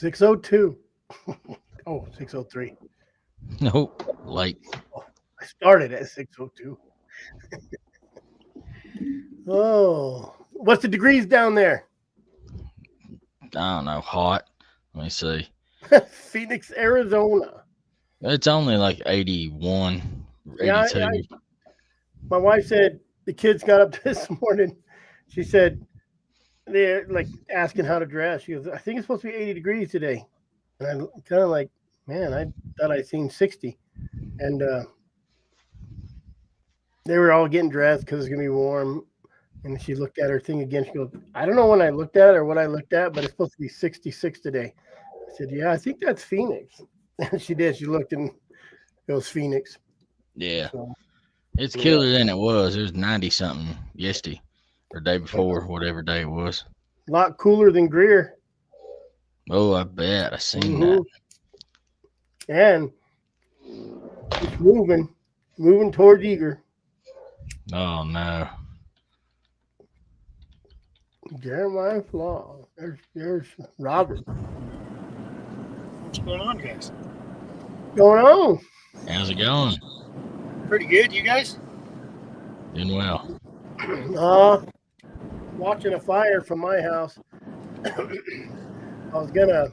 6:02. Oh, 6:03. Nope. Late. I started at 6:02. Oh, what's the degrees down there? I don't know. Hot. Let me see. Phoenix, Arizona. It's only like 81, Yeah, 82. my wife said the kids got up this morning. She said they're like asking how to dress. She goes, I think it's supposed to be 80 degrees today. And I'm kind of like, man, I thought I'd seen 60. And they were all getting dressed because it's going to be warm. And she looked at her thing again. She goes, I don't know when I looked at it or what I looked at, but it's supposed to be 66 today. I said, yeah, I think that's Phoenix. And she did. She looked and it was Phoenix. Yeah. So, It's yeah. cooler than it was. It was 90 something yesterday or day before, whatever day it was. A lot cooler than Greer. Oh, I bet. I seen Hmm. that. And it's moving towards Eager. Oh, no. Jeremiah Flaw. There's Robert. What's going on, guys? Going on? How's it going? Pretty good, you guys? Doing well. Watching a fire from my house. I was gonna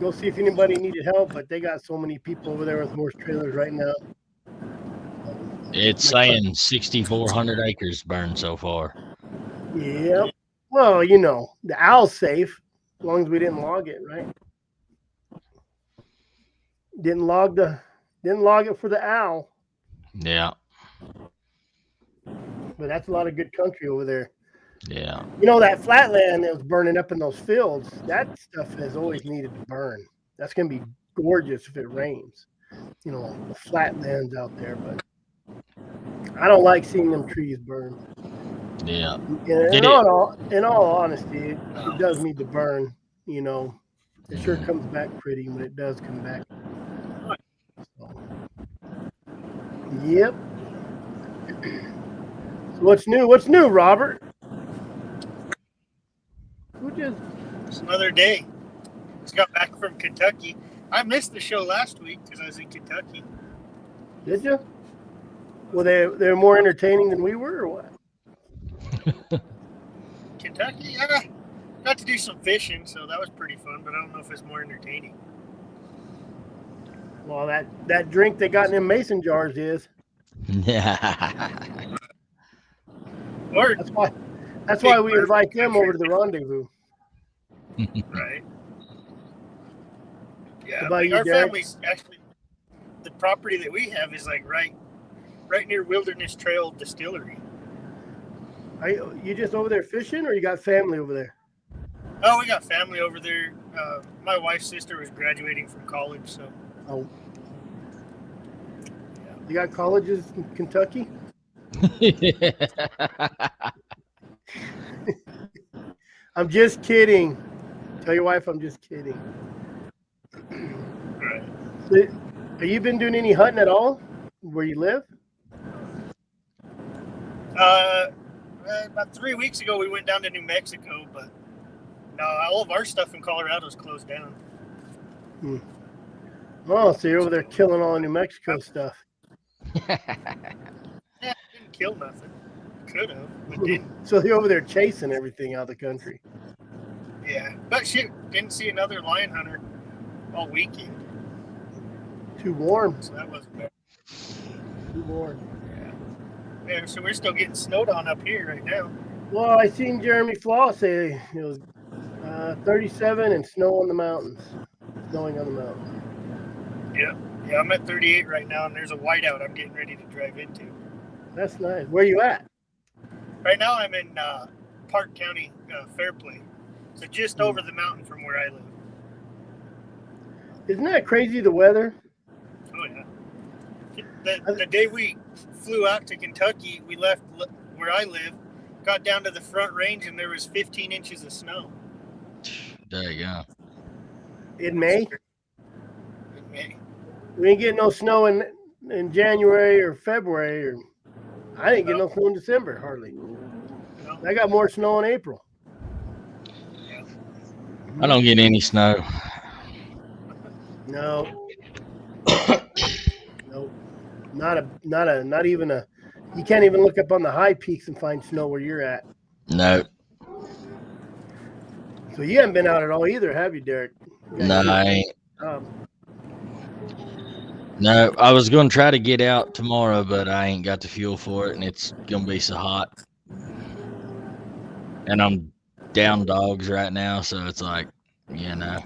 go see if anybody needed help, but they got so many people over there with horse trailers right now. It's saying 6,400 acres burned so far. Yep. Well, you know, the owl's safe as long as we didn't log it, right? Didn't log it for the owl, Yeah. but that's a lot of good country over there. Yeah. You know, that flatland that was burning up in those fields, that stuff has always needed to burn. That's going to be gorgeous if it rains. You know, the flatlands out there, but I don't like seeing them trees burn. Yeah. In all honesty, it does need to burn. You know, it sure comes back pretty when it does come back. So, yep. So what's new? What's new, Robert? It's another day. Just got back from Kentucky. I missed the show last week because I was in Kentucky. Did you? Well, they're more entertaining than we were, or what? Kentucky? I got to do some fishing, so that was pretty fun, but I don't know if it's more entertaining. Well, that drink they got in them mason jars is. Yeah. Or, That's why we invite them over to the rendezvous. right. Yeah, About you, our Derek? family's actually, the property that we have is like right near Wilderness Trail Distillery. Are you just over there fishing, or you got family over there? Oh, we got family over there. My wife's sister was graduating from college, so. Oh. You got colleges in Kentucky? I'm just kidding. Tell your wife I'm just kidding. Right. So, have you been doing any hunting at all where you live? About 3 weeks ago, we went down to New Mexico, but no, all of our stuff in Colorado is closed down. Oh, so you're over there killing all the New Mexico stuff. Yeah, didn't kill nothing. Could have, but didn't. So you're over there chasing everything out of the country. Yeah, but shit, didn't see another lion hunter all weekend. Too warm. So that wasn't bad. Too warm. Yeah, so we're still getting snowed on up here right now. Well, I seen Jeremy Flaw say it was 37 and snow on the mountains. Snowing on the mountains. Yeah, I'm at 38 right now, and there's a whiteout I'm getting ready to drive into. That's nice. Where you at? Right now I'm in Park County, Fairplay. So just over the mountain from where I live. Isn't that crazy, the weather? Oh, yeah. The day we flew out to Kentucky, we left where I live, got down to the Front Range, and there was 15 inches of snow. There you go. In May? In May. We ain't getting no snow in January or February. Or I didn't get no snow in December, hardly. No. I got more snow in April. Yeah. I don't get any snow. No. No. Not even a. You can't even look up on the high peaks and find snow where you're at. No, So you haven't been out at all either, have you, Derek? no, I ain't. Um, No, I was going to try to get out tomorrow, but I ain't got the fuel for it, and it's going to be so hot. And I'm down dogs right now, so it's like, you know.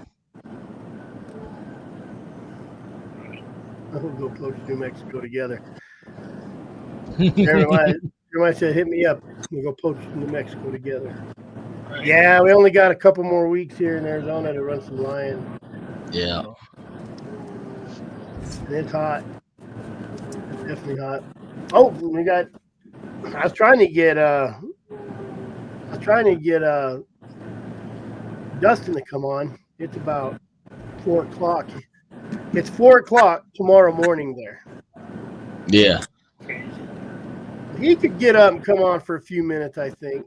we'll go close to New Mexico together. Jeremiah said, "Hit me up. We'll go poach New Mexico together." Right. Yeah, we only got a couple more weeks here in Arizona to run some lion. Yeah. And it's hot. It's definitely hot. Oh, we got. I was trying to get Dustin to come on. It's about 4:00. It's 4:00 tomorrow morning there. Yeah. He could get up and come on for a few minutes, I think.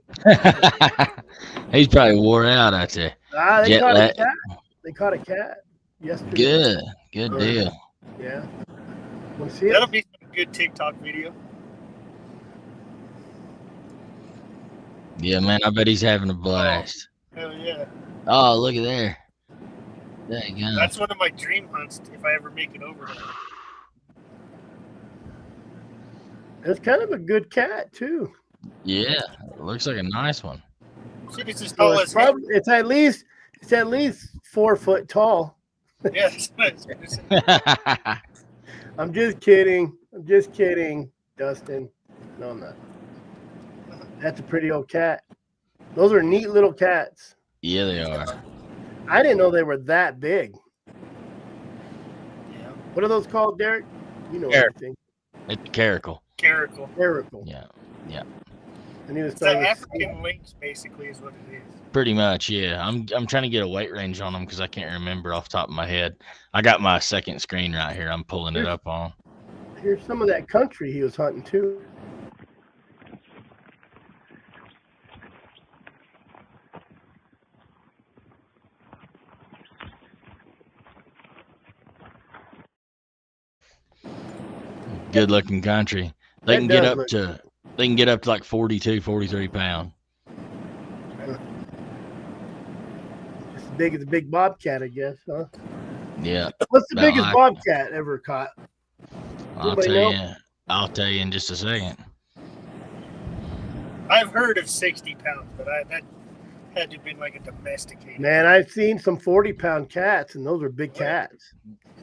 He's probably wore out out there. They Jet caught lag. a cat. They caught a cat yesterday. Good deal. Yeah. Want to see it? That'll be some good TikTok video. Yeah, man, I bet he's having a blast. Hell yeah. Oh, look at there. There you go. That's one of my dream hunts if I ever make it over there. It's kind of a good cat too. Yeah, it looks like a nice one. Shit, it's as So tall it's, as him. it's at least 4 foot tall. Yeah, that's what I was gonna say. I'm just kidding. Dustin. No, I'm not. That's a pretty old cat. Those are neat little cats. Yeah, they are. I didn't know they were that big. Yeah. What are those called, Derek? You know Caracal. everything. It's caracal. Caracal. Miracle. Yeah, And he was It's the telling me- African lynx, basically, is what it is. pretty much. Yeah, I'm trying to get a weight range on them because I can't remember off the top of my head. I got my second screen right here. I'm pulling it up on. Here's some of that country he was hunting too. Good looking country. They That can get does up look- to like 42, 43 pounds. It's as big as a big bobcat, I guess, huh? Yeah, What's the No, biggest I- bobcat ever caught? I'll Anybody tell know? you. I'll tell you in just a second. I've heard of 60 pounds, but that had to have been like a domesticated. Man, I've seen some 40-pound cats, and those are big cats.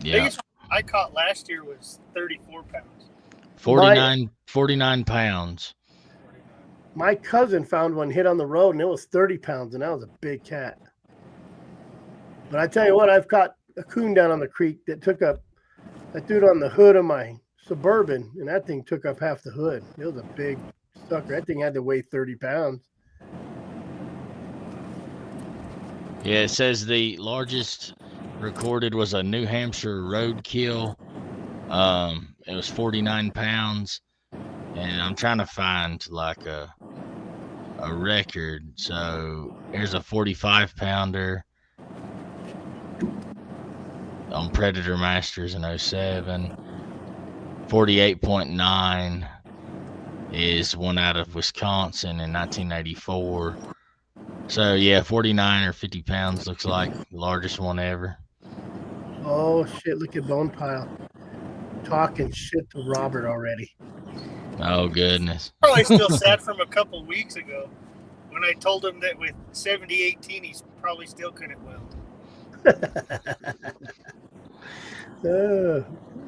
Yeah, Biggest one I caught last year was 34 pounds. 49 pounds. My cousin found one hit on the road, and it was 30 pounds, and that was a big cat. But I tell you what, I've caught a coon down on the creek that took up that dude on the hood of my Suburban, and that thing took up half the hood. It was a big sucker. That thing had to weigh 30 pounds. Yeah, it says the largest recorded was a New Hampshire roadkill. It was 49 pounds, and I'm trying to find like a record. So here's a 45 pounder on Predator Masters in 07. 48.9 is one out of Wisconsin in 1984. So yeah, 49 or 50 pounds looks like the largest one ever. Oh shit! Look at Bone Pile talking shit to Robert already. Oh goodness. Probably still sad from a couple weeks ago when I told him that with 70-18 he's probably still couldn't weld.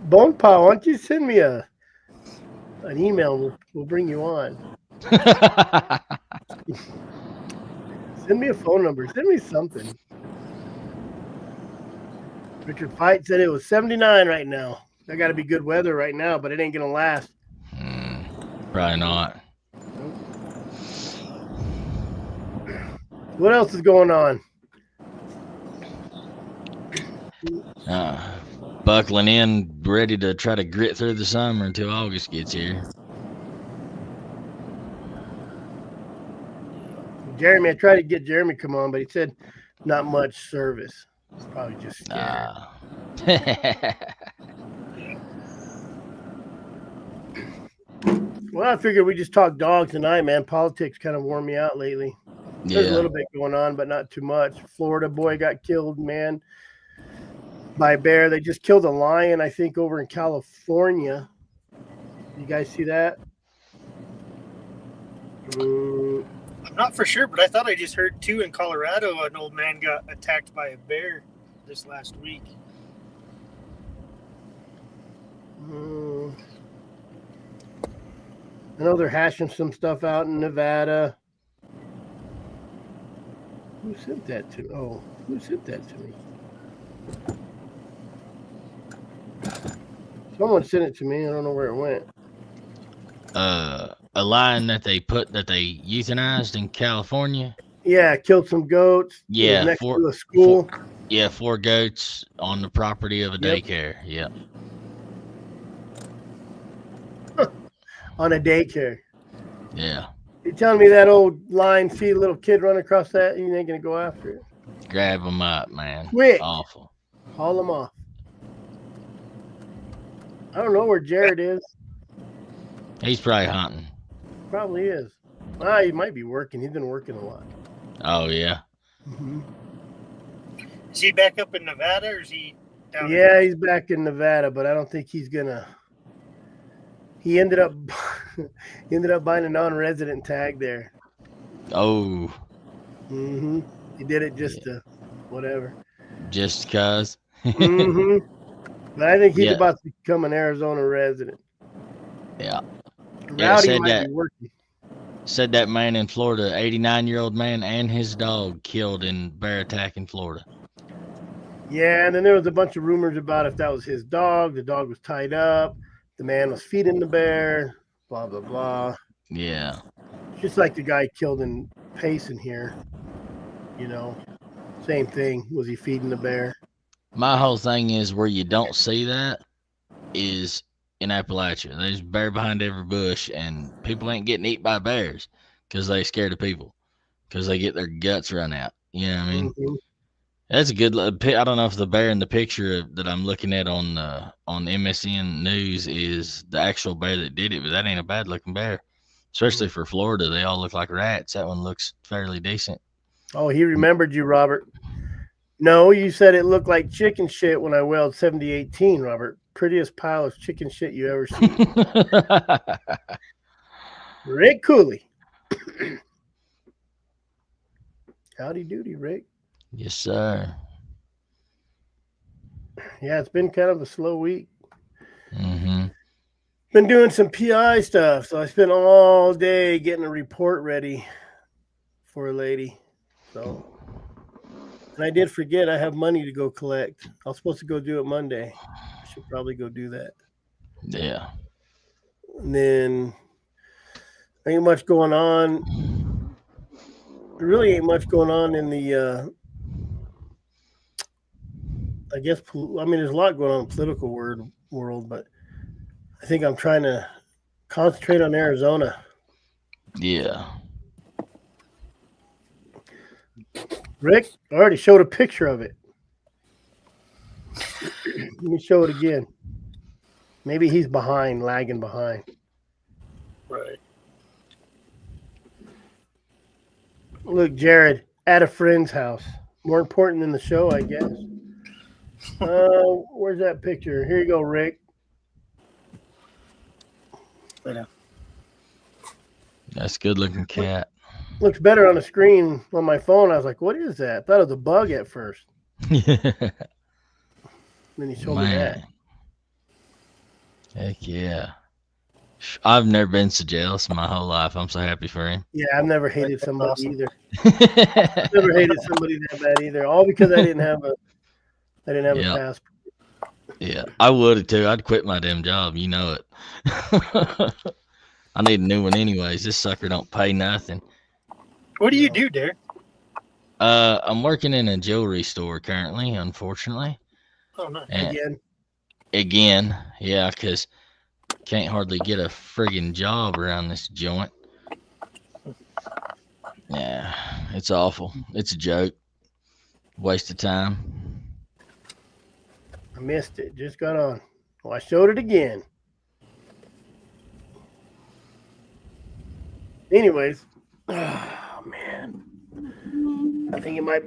Bone Pile, why don't you send me an email? We'll bring you on. Send me a phone number. Send me something. Richard Fight said it was 79 right now. That got to be good weather right now, but it ain't gonna last. Probably not. What else is going on? Buckling in, ready to try to grit through the summer until August gets here. Jeremy, I tried to get Jeremy to come on, but he said not much service. It's probably just scared. Well, I figured we just talk dogs tonight, man. Politics kind of wore me out lately. There's a little bit going on, but not too much. Florida boy got killed, man, by a bear. They just killed a lion, I think, over in California. You guys see that? I'm not for sure, but I thought I just heard 2 in Colorado. An old man got attacked by a bear this last week. I know they're hashing some stuff out in Nevada. Who sent that to me? Oh, who sent that to me? Someone sent it to me. I don't know where it went. A lion that they euthanized in California. Yeah, killed some goats. Yeah, next to a school. 4 goats on the property of a daycare. Yep. On a daycare. Yeah. You telling me that old lion see a little kid run across that, you ain't gonna go after it? Grab them up, man. Quick. Awful. Haul them off. I don't know where Jared is. He's probably hunting. Probably is. He might be working. He's been working a lot. Oh, yeah. Mm-hmm. Is he back up in Nevada, or is he down? Yeah, he's back in Nevada, but I don't think he's gonna. He ended up buying a non-resident tag there. Oh. Mm-hmm. He did it just to whatever. Just cause. Mm-hmm. But I think he's about to become an Arizona resident. Yeah. Rowdy might be working. Said that man in Florida, 89-year-old man and his dog killed in bear attack in Florida. Yeah, and then there was a bunch of rumors about if that was his dog. The dog was tied up. The man was feeding the bear. Blah, blah, blah. Yeah. Just like the guy killed in Payson here. You know, same thing. Was he feeding the bear? My whole thing is where you don't see that is in Appalachia. There's a bear behind every bush, and people ain't getting eaten by bears because they scared of people, because they get their guts run out. You know what I mean? Mm-hmm. That's a good. I don't know if the bear in the picture that I'm looking at on MSN News is the actual bear that did it, but that ain't a bad looking bear, especially for Florida. They all look like rats. That one looks fairly decent. Oh, he remembered you, Robert. No, you said it looked like chicken shit when I wailed 7018, Robert. Prettiest pile of chicken shit you ever seen. Rick Cooley. Howdy doody, Rick. Yes, sir. Yeah, it's been kind of a slow week. Mm-hmm. Been doing some PI stuff, so I spent all day getting a report ready for a lady. So, and I did forget I have money to go collect. I was supposed to go do it Monday. I should probably go do that. Yeah. And then ain't much going on. There really ain't much going on in the I guess, I mean, there's a lot going on in the political world, but I think I'm trying to concentrate on Arizona. Yeah. Rick, I already showed a picture of it. Let me show it again. Maybe he's lagging behind. Right. Look, Jared, at a friend's house. More important than the show, I guess. Where's that picture? Here you go, Rick. That's a good looking cat. Looks better on the screen on my phone. I was like, what is that? I thought it was a bug at first. Then he showed me that. Heck yeah. I've never been so jealous in my whole life. I'm so happy for him. Yeah, I've never hated somebody either. I've never hated somebody that bad either. All because I didn't have a passport. Yeah, I would have too. I'd quit my damn job. You know it. I need a new one anyways. This sucker don't pay nothing. What do you do, Derek? I'm working in a jewelry store currently, unfortunately. Oh, no. Again, yeah, because can't hardly get a friggin' job around this joint. Yeah, it's awful. It's a joke. Waste of time. I missed it. Just got on. Well, I showed it again. Anyways, oh man, I think it might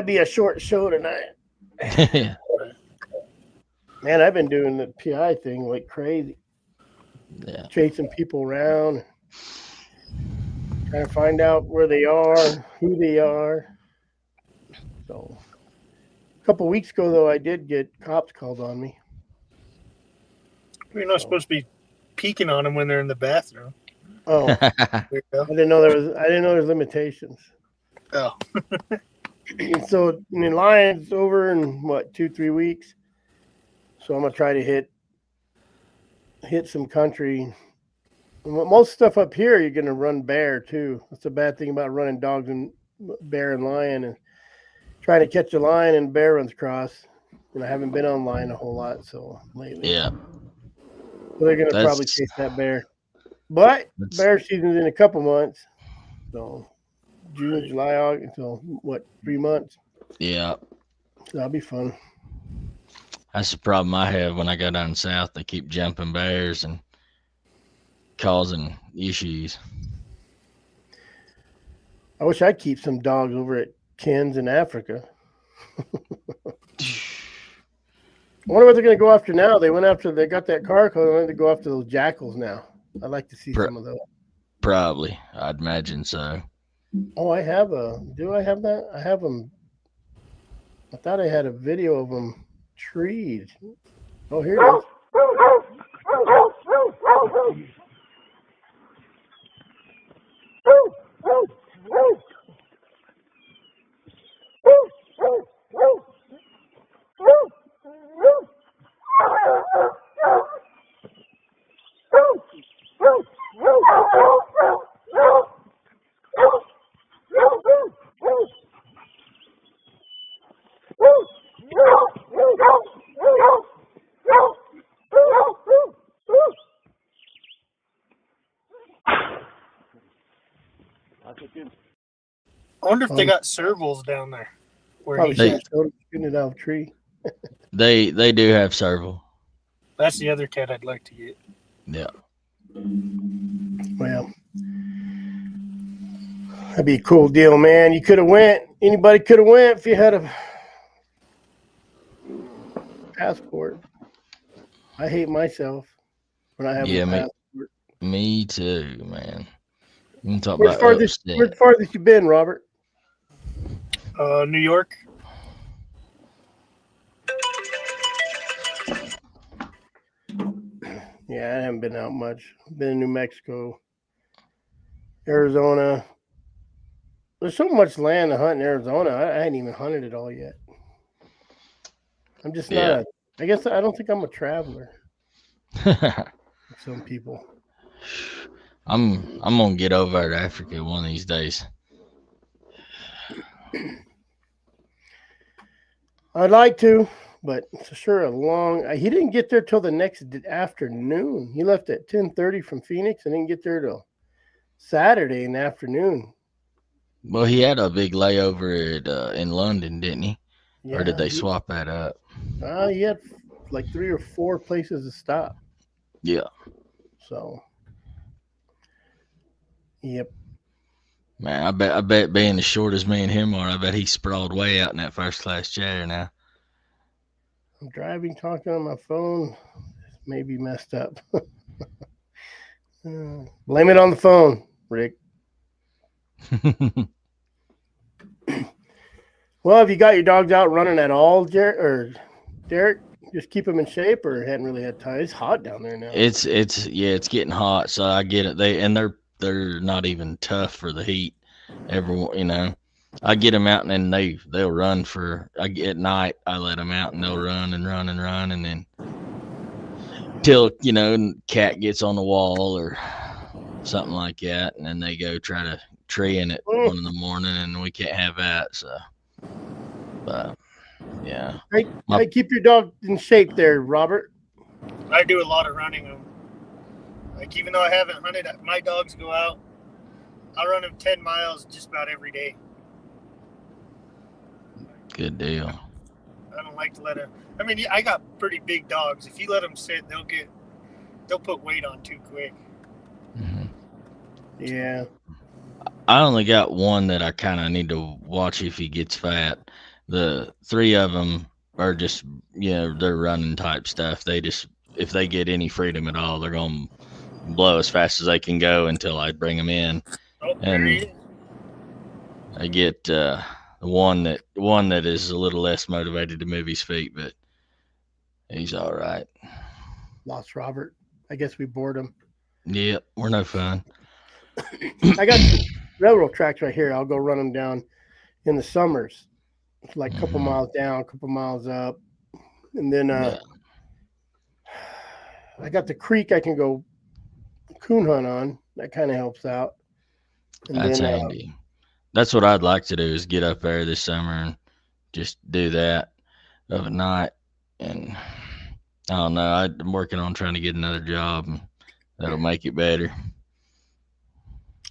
be a short show tonight. Man, I've been doing the PI thing like crazy. Yeah. Chasing people around, trying to find out where they are, who they are. So, a couple weeks ago, though, I did get cops called on me. You're not supposed to be peeking on them when they're in the bathroom. Oh, I didn't know there was limitations. Oh. And so, lion's over in what 2-3 weeks. So I'm gonna try to hit some country. Most stuff up here, you're gonna run bear too. That's the bad thing about running dogs and bear and lion, and trying to catch a lion and bear runs across. And I haven't been on lion a whole lot so lately. Yeah. So they're gonna probably chase that bear. But bear season's in a couple months. So June, July, August. So what? 3 months. Yeah. So that'll be fun. That's the problem I have when I go down south. They keep jumping bears and causing issues. I wish I'd keep some dogs over at Ken's in Africa. I wonder what they're going to go after now. They got that car code. They want to go after those jackals now. I'd like to see some of those. Probably. I'd imagine so. Oh, do I have that? I have them. I thought I had a video of them treed. Oh, here it is. I wonder if they got servals down there. Probably shooting it out of a tree. They do have serval. That's the other cat I'd like to get. Yeah. Well, that'd be a cool deal, man. You could have went. Anybody could have went if you had a passport. I hate myself when I have a passport. Me too, man. Where's the farthest you been, Robert? New York. Yeah, I haven't been out much. I've been in New Mexico, Arizona. There's so much land to hunt in Arizona. I hadn't even hunted it all yet. I'm just not. I guess I don't think I'm a traveler. Some people. I'm gonna get over to Africa one of these days. I'd like to, but it's sure a long. He didn't get there till the next afternoon. He left at 10:30 from Phoenix and didn't get there till Saturday in the afternoon. Well, he had a big layover in London, didn't he? Yeah, or did they swap that up? He had like 3 or 4 places to stop. Yeah. So. Yep. Man, I bet being as short as me and him are, I bet he's sprawled way out in that first class chair now. I'm driving, talking on my phone. This may be messed up. Blame it on the phone, Rick. Well, have you got your dogs out running at all, Derek? Just keep them in shape, or hadn't really had time? It's hot down there now. It's getting hot, so I get it. They're not even tough for the heat. I get them out and then they'll run at night. I let them out and they'll run and run and run, and then till cat gets on the wall or something like that, and then they go try to tree in at 1 a.m, and we can't have that. So, but yeah. Hey, keep your dog in shape there, Robert. I do a lot of running. Like, even though I haven't hunted, my dogs go out. I run them 10 miles just about every day. Good deal. I don't like to let them. I mean, I got pretty big dogs. If you let them sit, they'll put weight on too quick. Mm-hmm. Yeah. I only got one that I kind of need to watch if he gets fat. The 3 of them are just, they're running type stuff. They just, if they get any freedom at all, they're going to blow as fast as they can go until I bring them in. Oh, there he is. I get the one that is a little less motivated to move his feet, but he's all right. Lost Robert. I guess we bored him. Yep, we're no fun. I got some railroad tracks right here. I'll go run them down in the summers. It's like a couple miles down, a couple miles up. And then I got the creek I can go coon hunt on. That kind of helps out. And That's handy. That's what I'd like to do is get up there this summer and just do that of a night. And I don't know. I'm working on trying to get another job, and that'll make it better.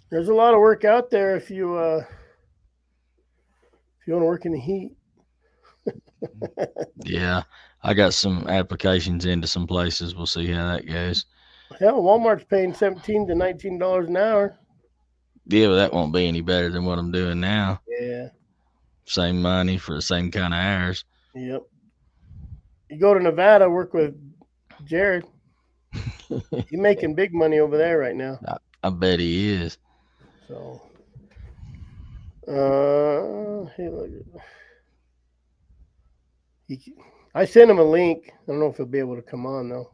There's a lot of work out there if you want to work in the heat. Yeah, I got some applications into some places. We'll see how that goes. Hell, Walmart's paying $17 to $19 an hour. Yeah, but that won't be any better than what I'm doing now. Yeah. Same money for the same kind of hours. Yep. You go to Nevada, work with Jared. He's making big money over there right now. I bet he is. So, hey, look. I sent him a link. I don't know if he'll be able to come on though.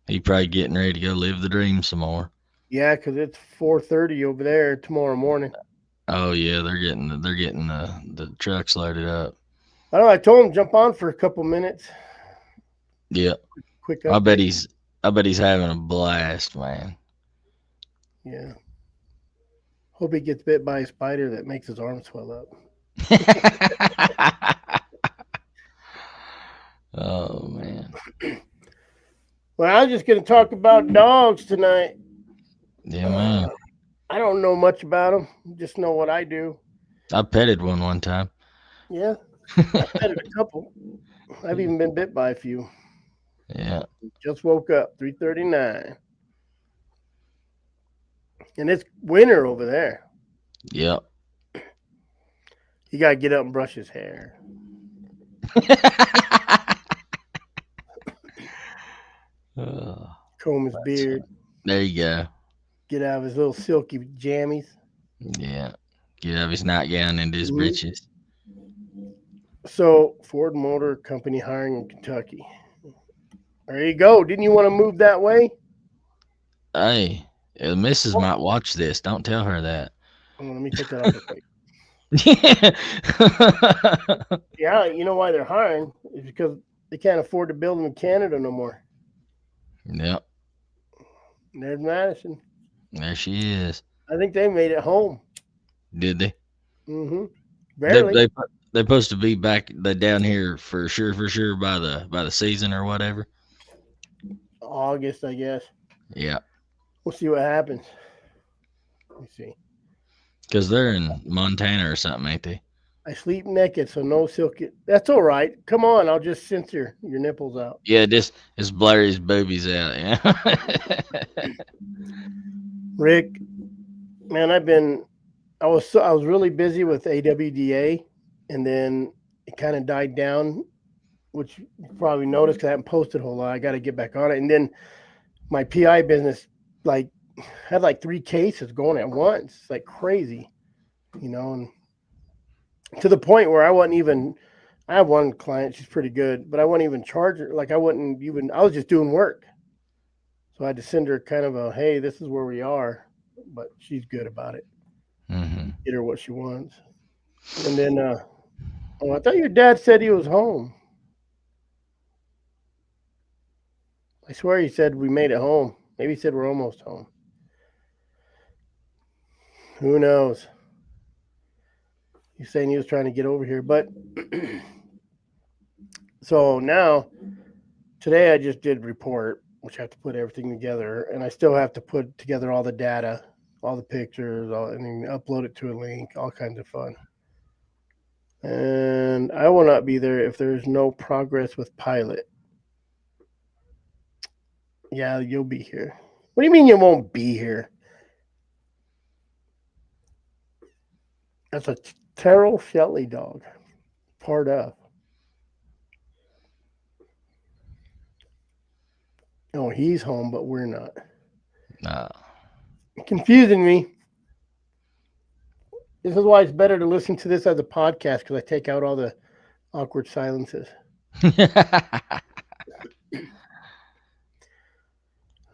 He probably getting ready to go live the dream some more. Yeah, because it's 4:30 over there tomorrow morning. Oh yeah, they're getting the trucks loaded up. I don't know. I told him jump on for a couple minutes. Yeah. Quick update. I bet he's having a blast, man. Yeah. Hope he gets bit by a spider that makes his arm swell up. Oh man. Well, I'm just going to talk about dogs tonight. Yeah, man. I don't know much about them. Just know what I do. I petted one time. Yeah. I petted a couple. I've even been bit by a few. Yeah. Just woke up, 3:39. And it's winter over there. Yep. You got to get up and brush his hair. Comb his beard. There you go. Get out of his little silky jammies. Yeah. Get out of his nightgown into his breeches. So, Ford Motor Company hiring in Kentucky. There you go. Didn't you want to move that way? Hey, the missus might watch this. Don't tell her that. Oh, let me take that off the plate. Yeah, you know why they're hiring? It's because they can't afford to build them in Canada no more. Yep. There's Madison. There she is. I think they made it home. Did they? Mm-hmm. Barely. They're supposed to be back down here for sure by the season or whatever. August, I guess. Yeah. We'll see what happens. Let me see. Because they're in Montana or something, ain't they? I sleep naked, so no silky. That's all right. Come on, I'll just censor your nipples out. Yeah, just blur his boobies out. Yeah. Rick, man, I was really busy with AWDA, and then it kind of died down, which you probably noticed because I haven't posted a whole lot. I got to get back on it, and then my PI business had 3 cases going at once. It's like crazy, and to the point where I have one client, she's pretty good, but I wouldn't even charge her. I was just doing work. So I had to send her kind of hey, this is where we are, but she's good about it. Mm-hmm. Get her what she wants. And then, I thought your dad said he was home. I swear he said we made it home. Maybe he said we're almost home. Who knows? He's saying he was trying to get over here. But so now, today I just did report, which I have to put everything together. And I still have to put together all the data, all the pictures, and then upload it to a link, all kinds of fun. And I will not be there if there is no progress with pilot. Yeah, you'll be here. What do you mean you won't be here? That's a Terrell Sheltley dog. Part of. Oh, he's home, but we're not. No. Confusing me. This is why it's better to listen to this as a podcast because I take out all the awkward silences.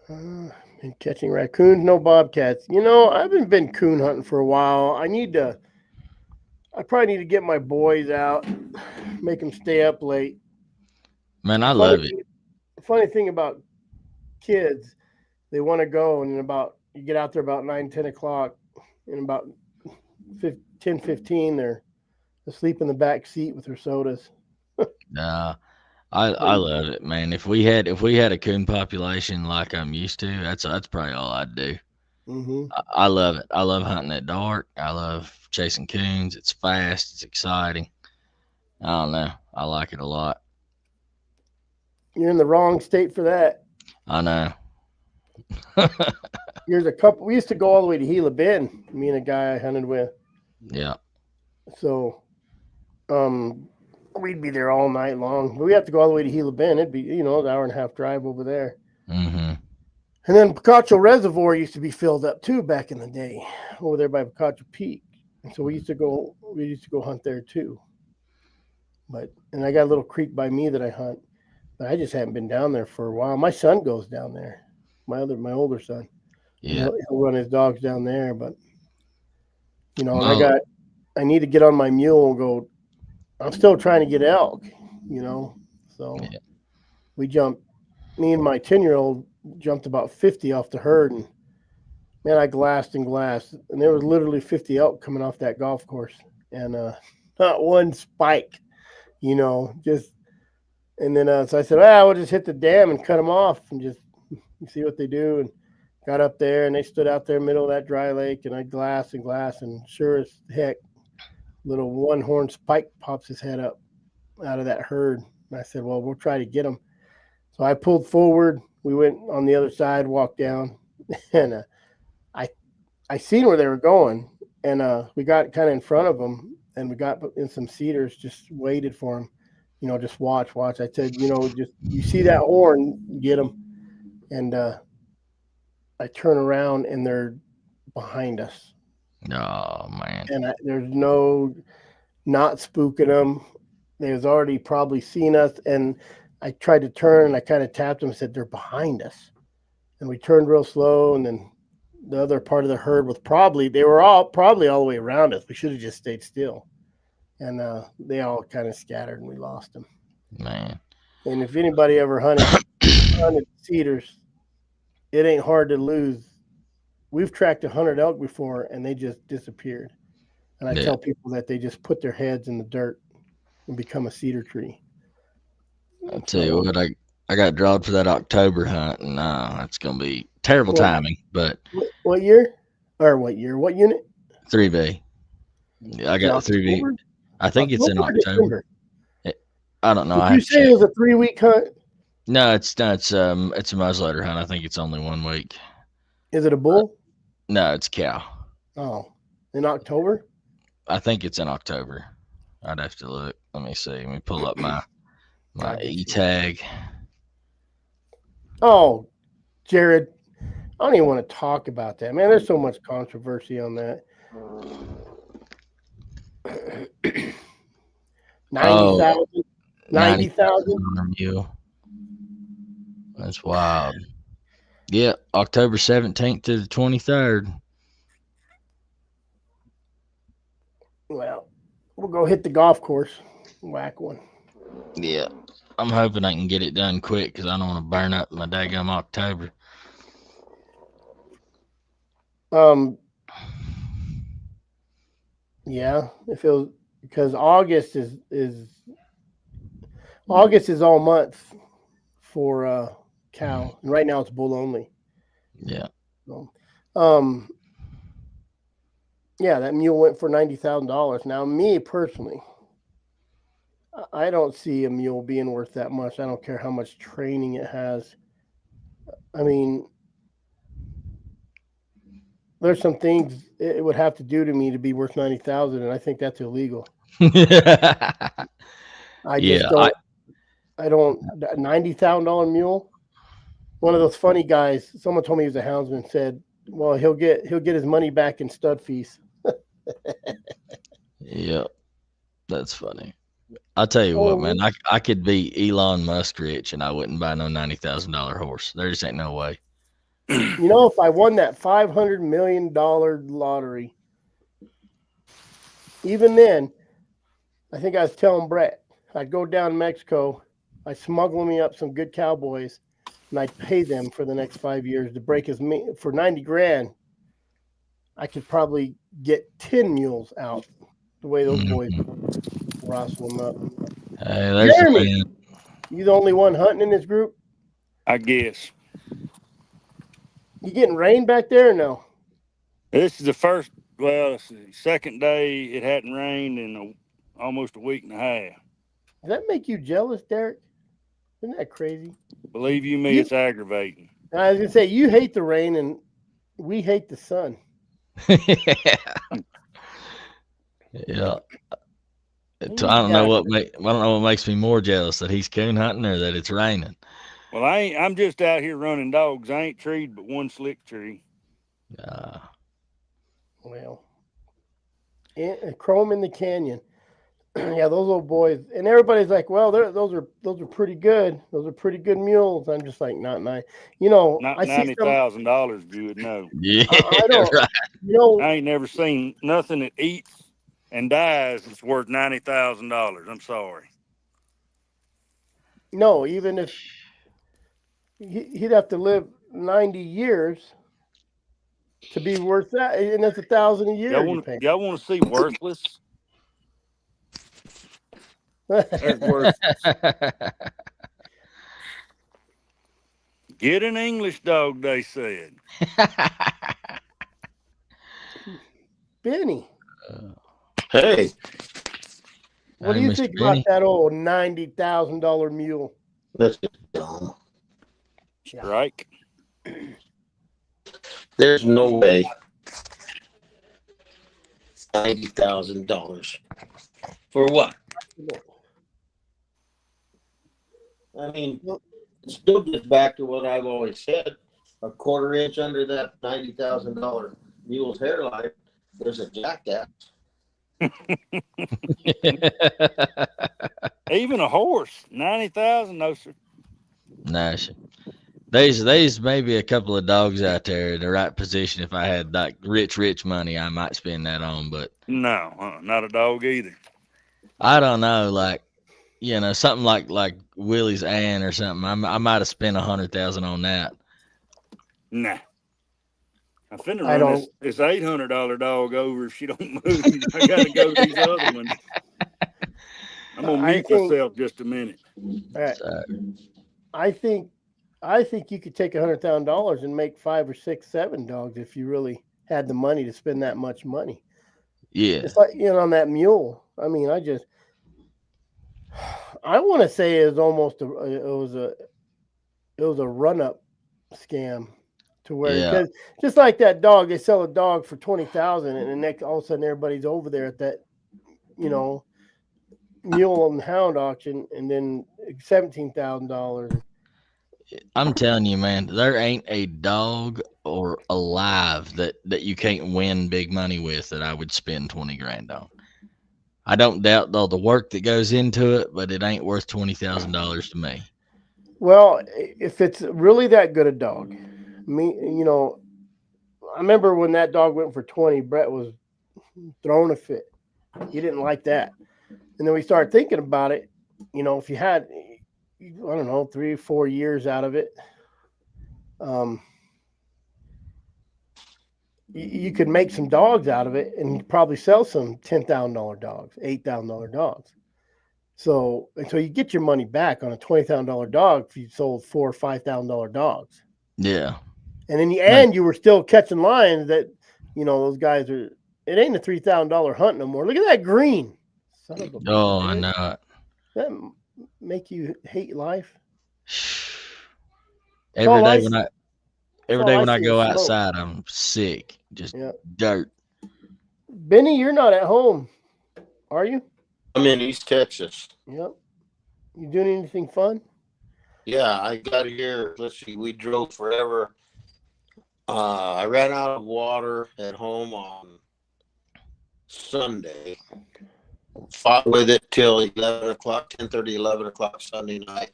Been catching raccoons, no bobcats. You know, I haven't been coon hunting for a while. I probably need to get my boys out, make them stay up late. Man, I love it. The funny thing about kids, they want to go, and you get out there about 9, 10 o'clock, and about 10:15, they're asleep in the back seat with their sodas. Nah, I love it, man. If we had a coon population like I'm used to, that's probably all I'd do. Mm-hmm. I love it. I love hunting at dark. I love chasing coons. It's fast. It's exciting. I don't know. I like it a lot. You're in the wrong state for that. I know. There's a couple. We used to go all the way to Gila Bend. Me and a guy I hunted with. Yeah. So, we'd be there all night long. But we have to go all the way to Gila Bend. It'd be an hour and a half drive over there. Mm-hmm. And then Picacho Reservoir used to be filled up too back in the day, over there by Picacho Peak. And so we used to go hunt there too. And I got a little creek by me that I hunt, but I just haven't been down there for a while. My son goes down there. My older son. Yeah. He'll run his dogs down there, but and I need to get on my mule and go. I'm still trying to get elk, So Yeah. we jumped. Me and my 10-year-old jumped about 50 off the herd, and man, I glassed and glassed, and there was literally 50 elk coming off that golf course, and not one spike, just. And then so I said, we'll just hit the dam and cut them off and just see what they do. And got up there, and they stood out there in the middle of that dry lake, and I glassed and glassed, and sure as heck, little one-horn spike pops his head up out of that herd. And I said, well, we'll try to get him. So I pulled forward. We went on the other side, walked down, and I seen where they were going, and we got kind of in front of them, and we got in some cedars, just waited for them. Just watch. I said, just you see that horn, get them. And I turn around, and they're behind us. Oh, man. And there's no not spooking them. They was already probably seen us, and I tried to turn, and I kind of tapped them and said, they're behind us. And we turned real slow, and then the other part of the herd was they were all the way around us. We should have just stayed still. And they all kind of scattered, and we lost them. Man. And if anybody ever hunted cedars, it ain't hard to lose. We've tracked 100 elk before, and they just disappeared. And I tell people that they just put their heads in the dirt and become a cedar tree. I'll tell you what, I got drawed for that October hunt, and it's going to be terrible timing. But what year? Or what year? What unit? 3B. I got the 3B. I think it's in October. I don't know. Did you say it was a 3-week hunt? No, it's a muzzleloader hunt. I think it's only 1 week. Is it a bull? No, it's cow. Oh, in October? I think it's in October. I'd have to look. Let me see. Let me pull up my e-tag. Oh, Jared, I don't even want to talk about that, man. There's so much controversy on that. 90,000. 90,000. That's wild. Yeah, October 17th to the 23rd. Well, we'll go hit the golf course, whack one. Yeah, I'm hoping I can get it done quick because I don't want to burn up my daggum October. Yeah, it feels because August is all month for cow, and right now it's bull only. Yeah. So, yeah, that mule went for $90,000. Now, me personally, I don't see a mule being worth that much. I don't care how much training it has. I mean, there's some things it would have to do to me to be worth 90,000, and I think that's illegal. I just Yeah, don't. I don't. $90,000 mule. One of those funny guys. Someone told me he was a houndsman. Said, "Well, he'll get his money back in stud fees." yeah, that's funny. I'll tell you what, man. Oh, I could be Elon Musk rich, and I wouldn't buy no $90,000 horse. There just ain't no way. you know, if I won that $500 million lottery, even then, I think I was telling Brett, I'd go down to Mexico, I'd smuggle me up some good cowboys, and I'd pay them for the next 5 years to break his meat for 90 grand. I could probably get 10 mules out the way those boys rustle them up. Hey, there's a Jeremy, man. you the only one hunting in this group? I guess. You getting rain back there or no? This is the first, well, it's the second day it hadn't rained in almost a week and a half. Does that make you jealous, Derek? Isn't that crazy? Believe you me, it's aggravating. I was gonna say you hate the rain and we hate the sun. Yeah. I don't know what makes me more jealous, that he's coon hunting or that it's raining. Well, I'm just out here running dogs. I ain't treed but one slick tree. Well, Chrome in the Canyon. Yeah, those old boys, and everybody's like, "Well, those are pretty good. Those are pretty good mules." I'm just like, not nice. You know, Not I see some. $90,000 good, no. Yeah, I don't. right. You know, I ain't never seen nothing that eats and dies that's worth $90,000. I'm sorry. no. Even if he'd have to live 90 years to be worth that, and that's $1,000 a year. Y'all want to see worthless? There's worthless. Get an English dog, they said. Benny, Hey, what do Hey, you Mr. think Benny. about that old $90,000 mule? that's dumb. Strike. There's no way. $90,000 for what? I mean, it still gets back to what I've always said. A quarter inch under that $90,000 mule's hairline, there's a jackass. Even a horse, 90,000, no sir. Nice. There's maybe a couple of dogs out there in the right position. If I had like rich money, I might spend that on. But No, not a dog either. I don't know, like, you know, something like Willie's Ann or something. I might have spent 100,000 on that. Nah. I'm finna I run don't- this $800 dog over if she don't move. I gotta go to these other ones. I'm gonna I mute think- myself just a minute. All right. So, I think you could take $100,000 and make 5 or 6, 7 dogs if you really had the money to spend that much money. yeah. It's like, you know, on that mule. I mean, I want to say it was almost it was a run up scam to where Yeah. because just like that dog, they sell a dog for 20,000 and then next all of a sudden everybody's over there at that, you know, mule and hound auction and then $17,000. I'm telling you, man, there ain't a dog or alive that you can't win big money with that I would spend 20 grand on. I don't doubt though the work that goes into it, but it ain't worth $20,000 to me. Well, if it's really that good a dog, you know, I remember when that dog went for 20, Brett was throwing a fit. He didn't like that. And then we started thinking about it. You know, if you had, I don't know, 3 or 4 years out of it, you could make some dogs out of it and probably sell some $10,000 dogs, $8,000 dogs. So until you get your money back on a $20,000 dog, if you sold $4,000 or $5,000 dogs, Yeah. and in the end, you were still catching lions that, you know, those guys are. It ain't a $3,000 hunt no more. Look at that green. Son of a Oh, I bitch. know it. That make you hate life? Every all I day when see. I every all day I when I see go is smoke. outside, I'm sick. Just Yeah. dirt. Benny, you're not at home, are you? I'm in East Texas. Yep. You doing anything fun? Yeah, I got here. Let's see, we drove forever. I ran out of water at home on Sunday. Fought with it till 11 o'clock, 10:30, 11 o'clock Sunday night.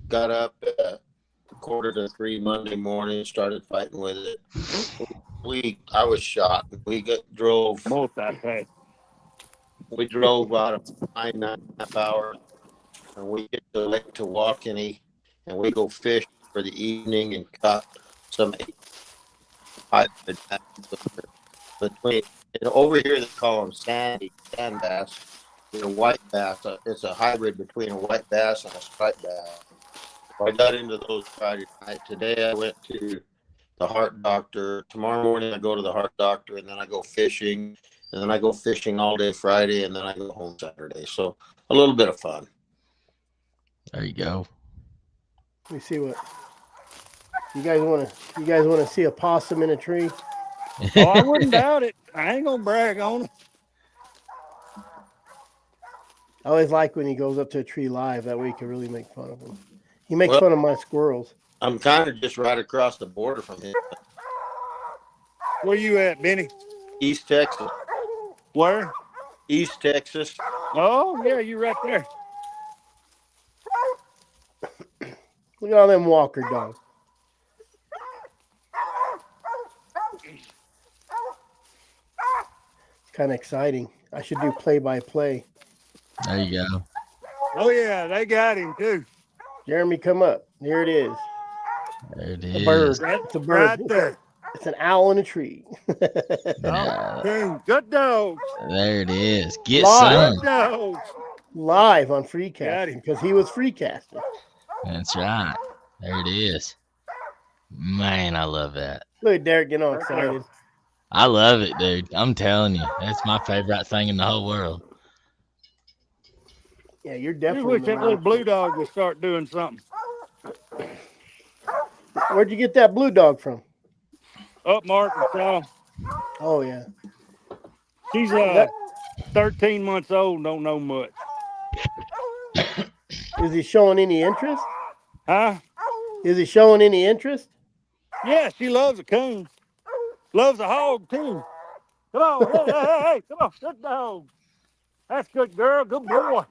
Got up at 2:45 Monday morning, started fighting with it. I was shot. Drove Multi-pack. We drove about 9.5 hours, and we get to Lake Tawakoni, and we go fish for the evening and caught some 500 bass between. And over here they call them sand bass. They're white bass. It's a hybrid between a white bass and a striped bass. So I got into those Friday night. Today I went to the heart doctor. Tomorrow morning I go to the heart doctor, and then I go fishing. And then I go fishing all day Friday, and then I go home Saturday. So a little bit of fun. There you go. Let me see what you guys want to. You guys want to see a possum in a tree? Oh, I wouldn't doubt it. I ain't gonna brag on it. I always like when he goes up to a tree live. That way you can really make fun of him. He makes Well, fun of my squirrels. I'm kind of just right across the border from him. Where you at, Benny? East Texas. Where? East Texas. Oh, yeah, you right there. Look at all them walker dogs. It's kind of exciting. I should do play-by-play. There you go. Oh, yeah, they got him, too. Jeremy, come up. There it is. There it A bird. is. It's a bird. Right there. It's an owl in a tree. Yeah, Oh, good dogs. there it is. Get Live. some. Good dogs. Live on free Got casting him. because he was free casting. That's right. There it is. Man, I love that. Look at Derek getting all excited. I love it, dude. I'm telling you, that's my favorite thing in the whole world. Yeah, you're You definitely. wish that little blue dog would start doing something. Where'd you get that blue dog from? Up Arkansas. Oh yeah. She's 13 months old, don't know much. Is he showing any interest? Huh? Is he showing any interest? Yeah, she loves a coon. Loves a hog, too. Come on, hey, come on, good dog. That's good girl, good boy.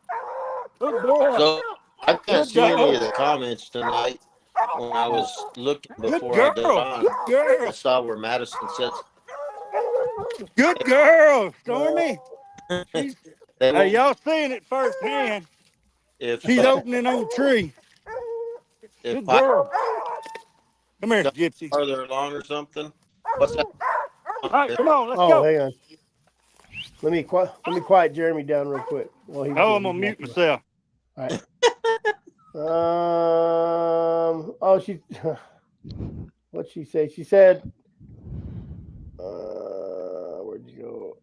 Good boy. So I can't Good see any dog. of the comments tonight. When I was looking Good before I got girl. on, Good I girl. saw where Madison said Good girl, Stormy. they Hey, won't- y'all seeing it firsthand. if She's opening on a tree. if Good girl. Come here, got Gypsy. farther along or something. What's that? All right, come on, let's Oh, go. hang on. Let me quiet Jeremy down real quick. Well, I'm gonna mute myself. All right. Oh, she. What'd she say? She said. Where'd you go?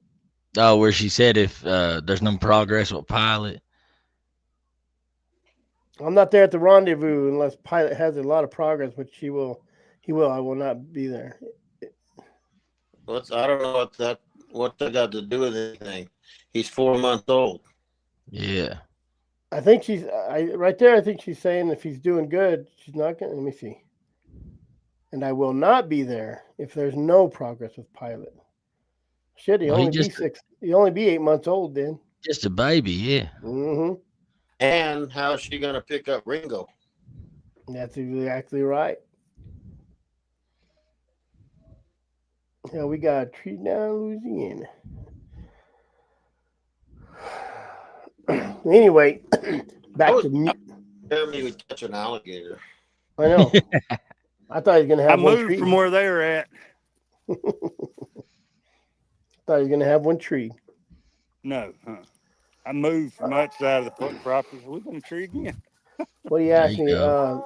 Oh, where she said if there's no progress with Pilot. I'm not there at the rendezvous unless Pilot has a lot of progress, which he will. He will. I will not be there. I don't know what that got to do with anything. He's 4 months old. Yeah. I think she's right there. I think she's saying if he's doing good, she's not gonna. Let me see. And I will not be there if there's no progress with Pilot. Shit, he Well, he only just- be 6. He only be 8 months old then. Just a baby, yeah. Mm-hmm. And how's she gonna pick up Ringo? That's exactly right. Yeah, we got a tree down in Louisiana. Anyway, back to me. Jeremy would catch an alligator. I know. I thought he was gonna I have one moved tree. from where they were at. Thought he was gonna have one tree. No, I moved from outside of the property. We're gonna tree again. What do you There ask you me? go.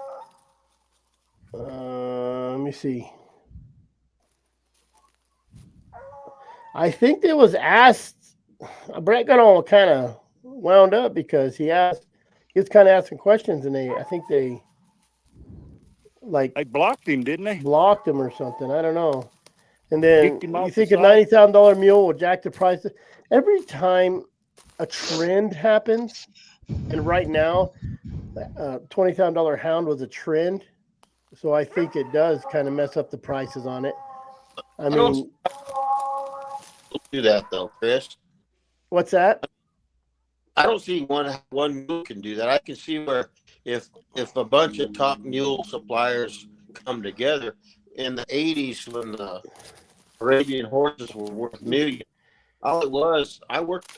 Let me see. I think it was asked. Brett got all kind of wound up because he asked, he was kind of asking questions, and I think they like They blocked him, didn't they? blocked him or something. I don't know. And then Kicked him you off think the a site. $90,000 mule will jack the price. Every time a trend happens, and right now, $20,000 hound was a trend, so I think it does kind of mess up the prices on it. I mean, do that though, Chris. what's that? I don't see one mule can do that. I can see where if a bunch of top mule suppliers come together in the 80s when the Arabian horses were worth millions. All it was, I worked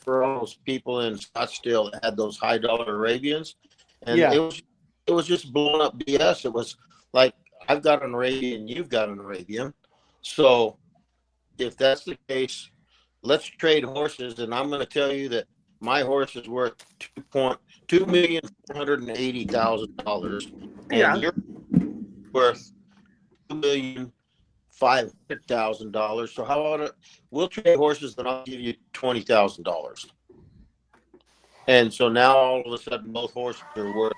for all those people in Scottsdale that had those high dollar Arabians, and Yeah. it was just blowing up BS. It was like, I've got an Arabian, you've got an Arabian, so if that's the case, let's trade horses, and I'm going to tell you that my horse is worth $2,480,000, Yeah. and you're worth $2,500,000. So how about it? We'll trade horses, then I'll give you $20,000. And so now all of a sudden, both horses are worth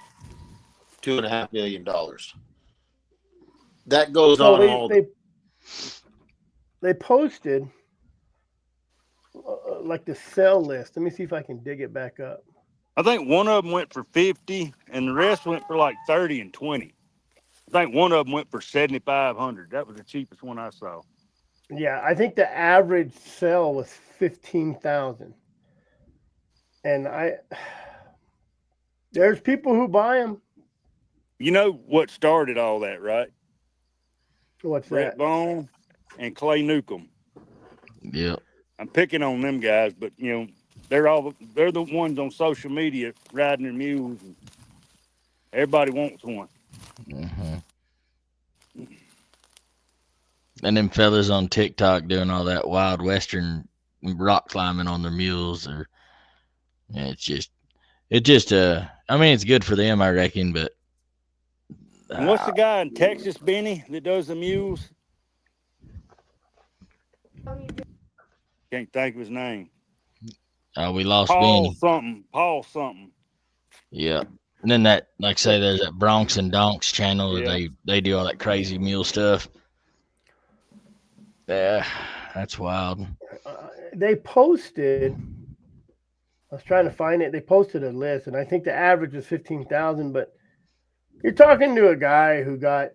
$2.5 million. That goes So on all. they posted like the sell list. Let me see if I can dig it back up. I think one of them went for 50, and the rest went for like 30 and 20. I think one of them went for 7,500. That was the cheapest one I saw. Yeah, I think the average sell was 15,000, and there's people who buy them. You know what started all that, right? What's Brett that? Bone and Clay Newcomb. Yep. I'm picking on them guys, but you know they're the ones on social media riding their mules. And everybody wants one. Mm-hmm. And them fellas on TikTok doing all that wild western rock climbing on their mules, or it's just I mean, it's good for them, I reckon, but And what's the guy in Texas, Benny, that does the mules? Can't think of his name. we lost Paul Benny. something. Paul something. Yeah. And then that, like I say, there's that Bronx and Donks channel where Yeah. they do all that crazy mule stuff. Yeah, that's wild. They posted. I was trying to find it. They posted a list, and I think the average was 15,000. But you're talking to a guy who got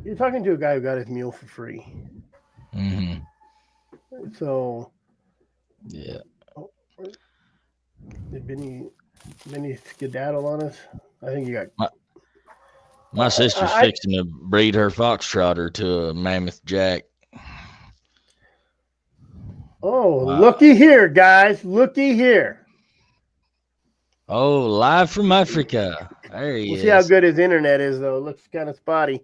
his mule for free. Mm-hmm. So Yeah. did Benny skedaddle on us? I think you got. My sister's fixing to breed her foxtrotter to a mammoth jack. Oh, Wow. looky here, guys! Looky here. Oh, live from Africa. There he We'll is. see how good his internet is, though. It looks kind of spotty.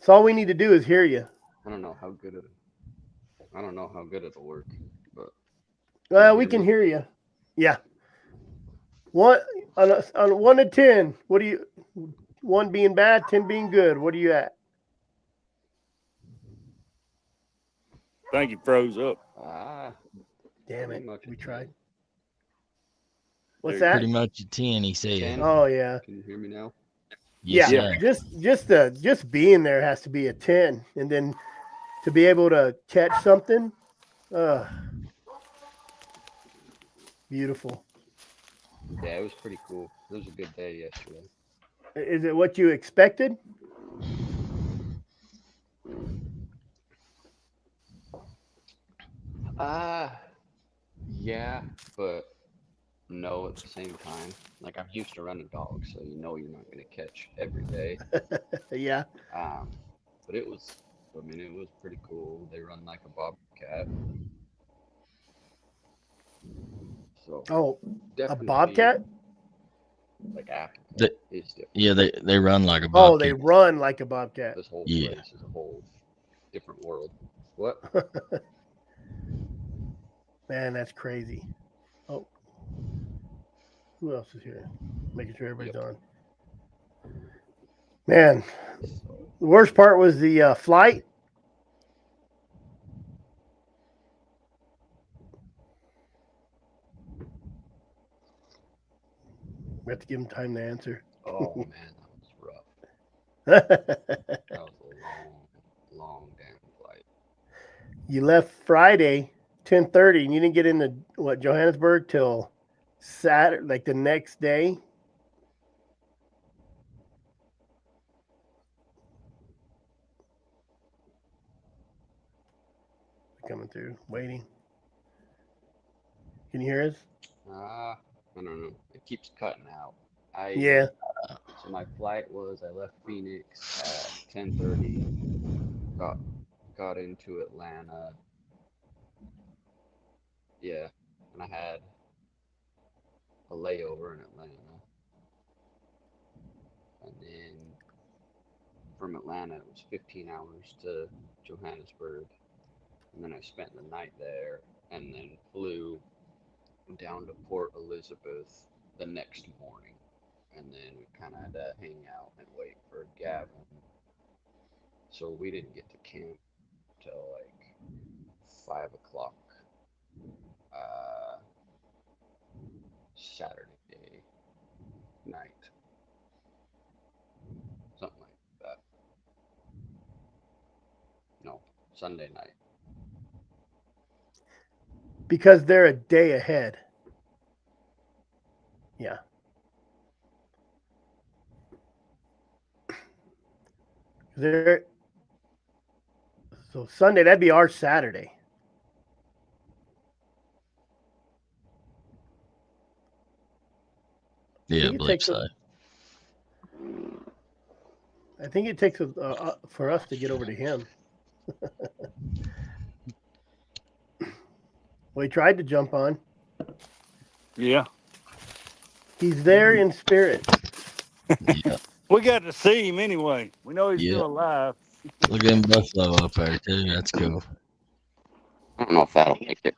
So all we need to do is hear you. I don't know how good it'll work, but Well, we can hear you. Yeah. One on 1 to 10. What do you? 1 being bad, 10 being good. What are you at? I think he froze up. Damn it! pretty much We a tried. 10. What's There you that? Pretty much a 10, he said. 10. Oh yeah. Can you hear me now? Yes, Yeah. sir. Just being there has to be a 10, and then to be able to catch something, beautiful. Yeah, it was pretty cool. It was a good day yesterday. Is it what you expected? Yeah, but no at the same time. Like, I'm used to running dogs, so you know you're not going to catch every day. Yeah. But it was pretty cool. They run like a bobcat. So Oh, a definitely bobcat? like Africa. The- It's different. Yeah, they run like a Oh, bobcat. they run like a bobcat. This whole Yeah. place is a whole different world. What? Man, that's crazy. Oh, who else is here? Making sure everybody's on. Man, the worst part was the flight. We have to give him time to answer. Oh man, that was rough. That was a long damn flight. You left Friday, 10:30, and you didn't get into Johannesburg till Saturday, like the next day. Coming through, waiting. Can you hear us? I don't know. It keeps cutting out. Yeah. So my flight was, I left Phoenix at 10:30. Got into Atlanta. Yeah, and I had a layover in Atlanta. And then from Atlanta, it was 15 hours to Johannesburg. And then I spent the night there and then flew down to Port Elizabeth the next morning. And then we kind of had to hang out and wait for Gavin. So we didn't get to camp till like 5 o'clock Saturday night. Something like that. No, Sunday night. Because they're a day ahead. Yeah. So Sunday, that'd be our Saturday. Yeah, I believe so. I think it takes for us to get over to him. Well, he tried to jump on. Yeah. He's there in spirit. Yeah. We got to see him anyway. We know he's Yeah. still alive. Look at him buffalo up there too. That's cool. I don't know if that'll make it.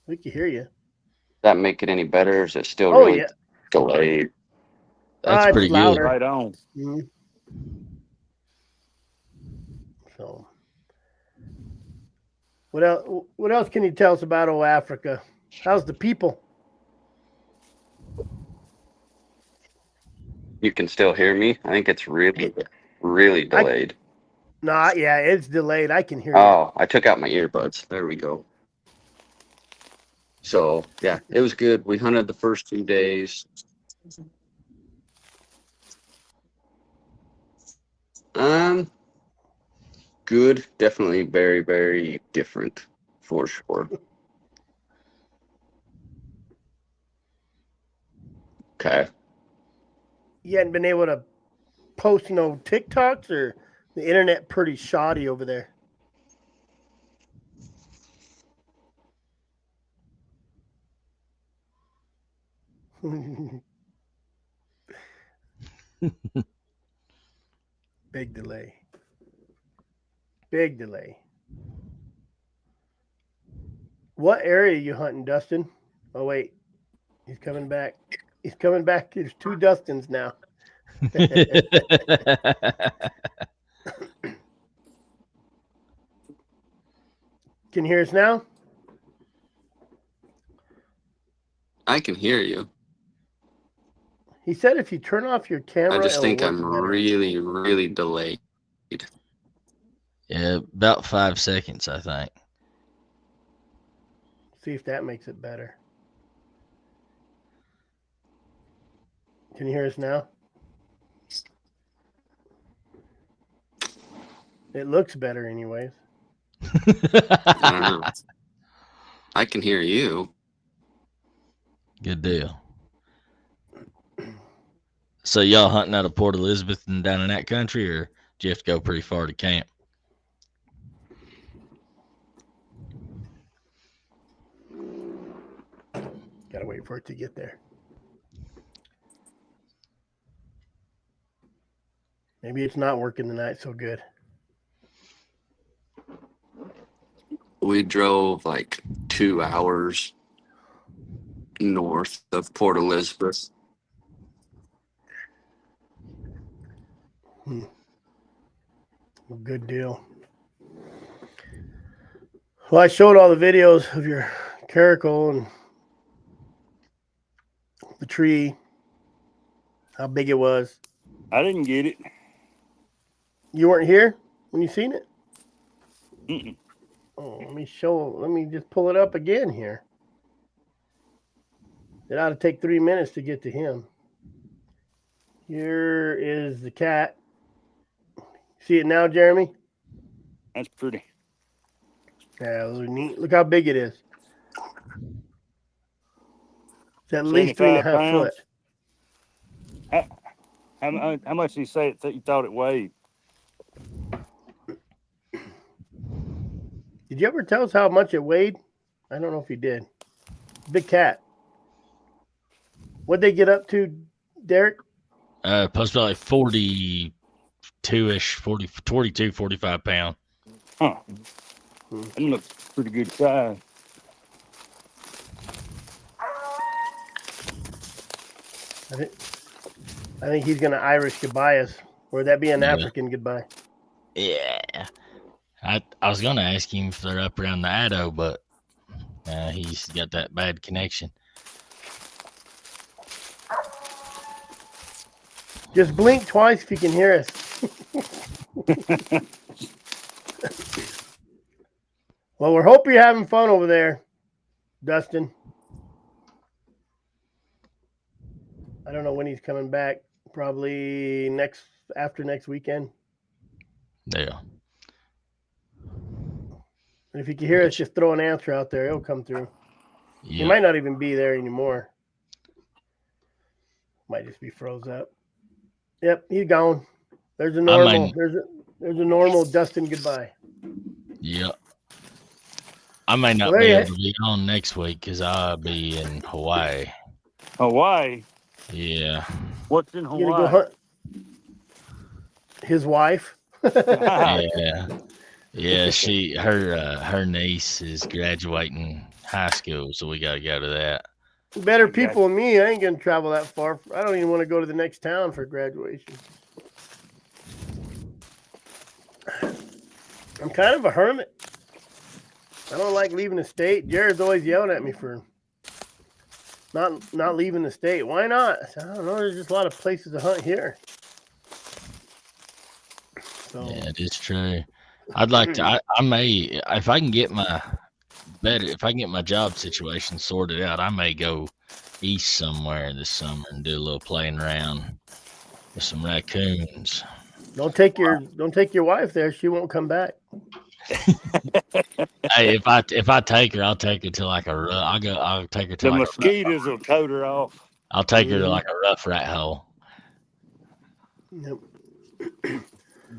We can hear you. Does that make it any better? Or is it still Oh, really yeah. delayed? That's It's pretty louder. good. Right on. Mm-hmm. So, what else? What else can you tell us about old Africa? How's the people? You can still hear me? I think it's really delayed. Yeah, it's delayed. I can hear you. Oh, I took out my earbuds. There we go. So, yeah, it was good. We hunted the first 2 days. Good. Definitely very, very different for sure. Okay. You hadn't been able to post no TikToks, or the internet pretty shoddy over there? Big delay. Big delay. What area are you hunting, Dustin? Oh, wait. He's coming back. He's coming back. There's 2 Dustins now. Can you hear us now? I can hear you. He said if you turn off your camera, I just it'll think work I'm better. really, really delayed. Yeah, about 5 seconds, I think. See if that makes it better. Can you hear us now? It looks better anyways. I don't know. I can hear you. Good deal. So y'all hunting out of Port Elizabeth and down in that country, or do you have to go pretty far to camp? Gotta wait for it to get there. Maybe it's not working tonight so good. We drove like 2 hours north of Port Elizabeth. Well, good deal. Well, I showed all the videos of your caracal, and the tree, how big it was. I didn't get it. You weren't here when you seen it? Mm-mm. Oh, let me just pull it up again here. It ought to take 3 minutes to get to him. Here is the cat. See it now, Jeremy? That's pretty. Yeah, those are neat. Look how big it is. It's at least 3.5 pounds. foot. How much did you say you thought it weighed? Did you ever tell us how much it weighed? I don't know if you did. Big cat. What'd they get up to, Derek? Plus about like 42-ish, 42, 45 pound. Huh. That looks pretty good size. I think he's gonna Irish goodbye us. Or would that be an African goodbye? Yeah. I was gonna ask him if they're up around the Addo, but he's got that bad connection. Just blink twice if you can hear us. Well, we hope you're having fun over there, Dustin. I don't know when he's coming back. Probably after next weekend. Yeah. And if you can hear us, just throw an answer out there. It'll come through. Yeah. He might not even be there anymore. Might just be froze up. Yep, he's gone. There's a normal. There's a normal Dustin goodbye. Yeah. I may not be able to be on next week because I'll be in Hawaii. Hawaii? Yeah. What's in Hawaii? You gonna go hunt his wife? Yeah. Yeah, her niece is graduating high school, so we gotta go to that. Better people than me. I ain't gonna travel that far. I don't even want to go to the next town for graduation. I'm kind of a hermit. I don't like leaving the state. Jared's always yelling at me for not leaving the state. Why not? I said, I don't know. There's just a lot of places to hunt here. So, yeah, it is true. I'd like to. I may, if I can get my job situation sorted out, I may go east somewhere this summer and do a little playing around with some raccoons. don't take your wife there. She won't come back. Hey, if I take her, I'll take her to like I'll take her to the like mosquitoes will tote her off. I'll take her to like a rough rat hole. Yep.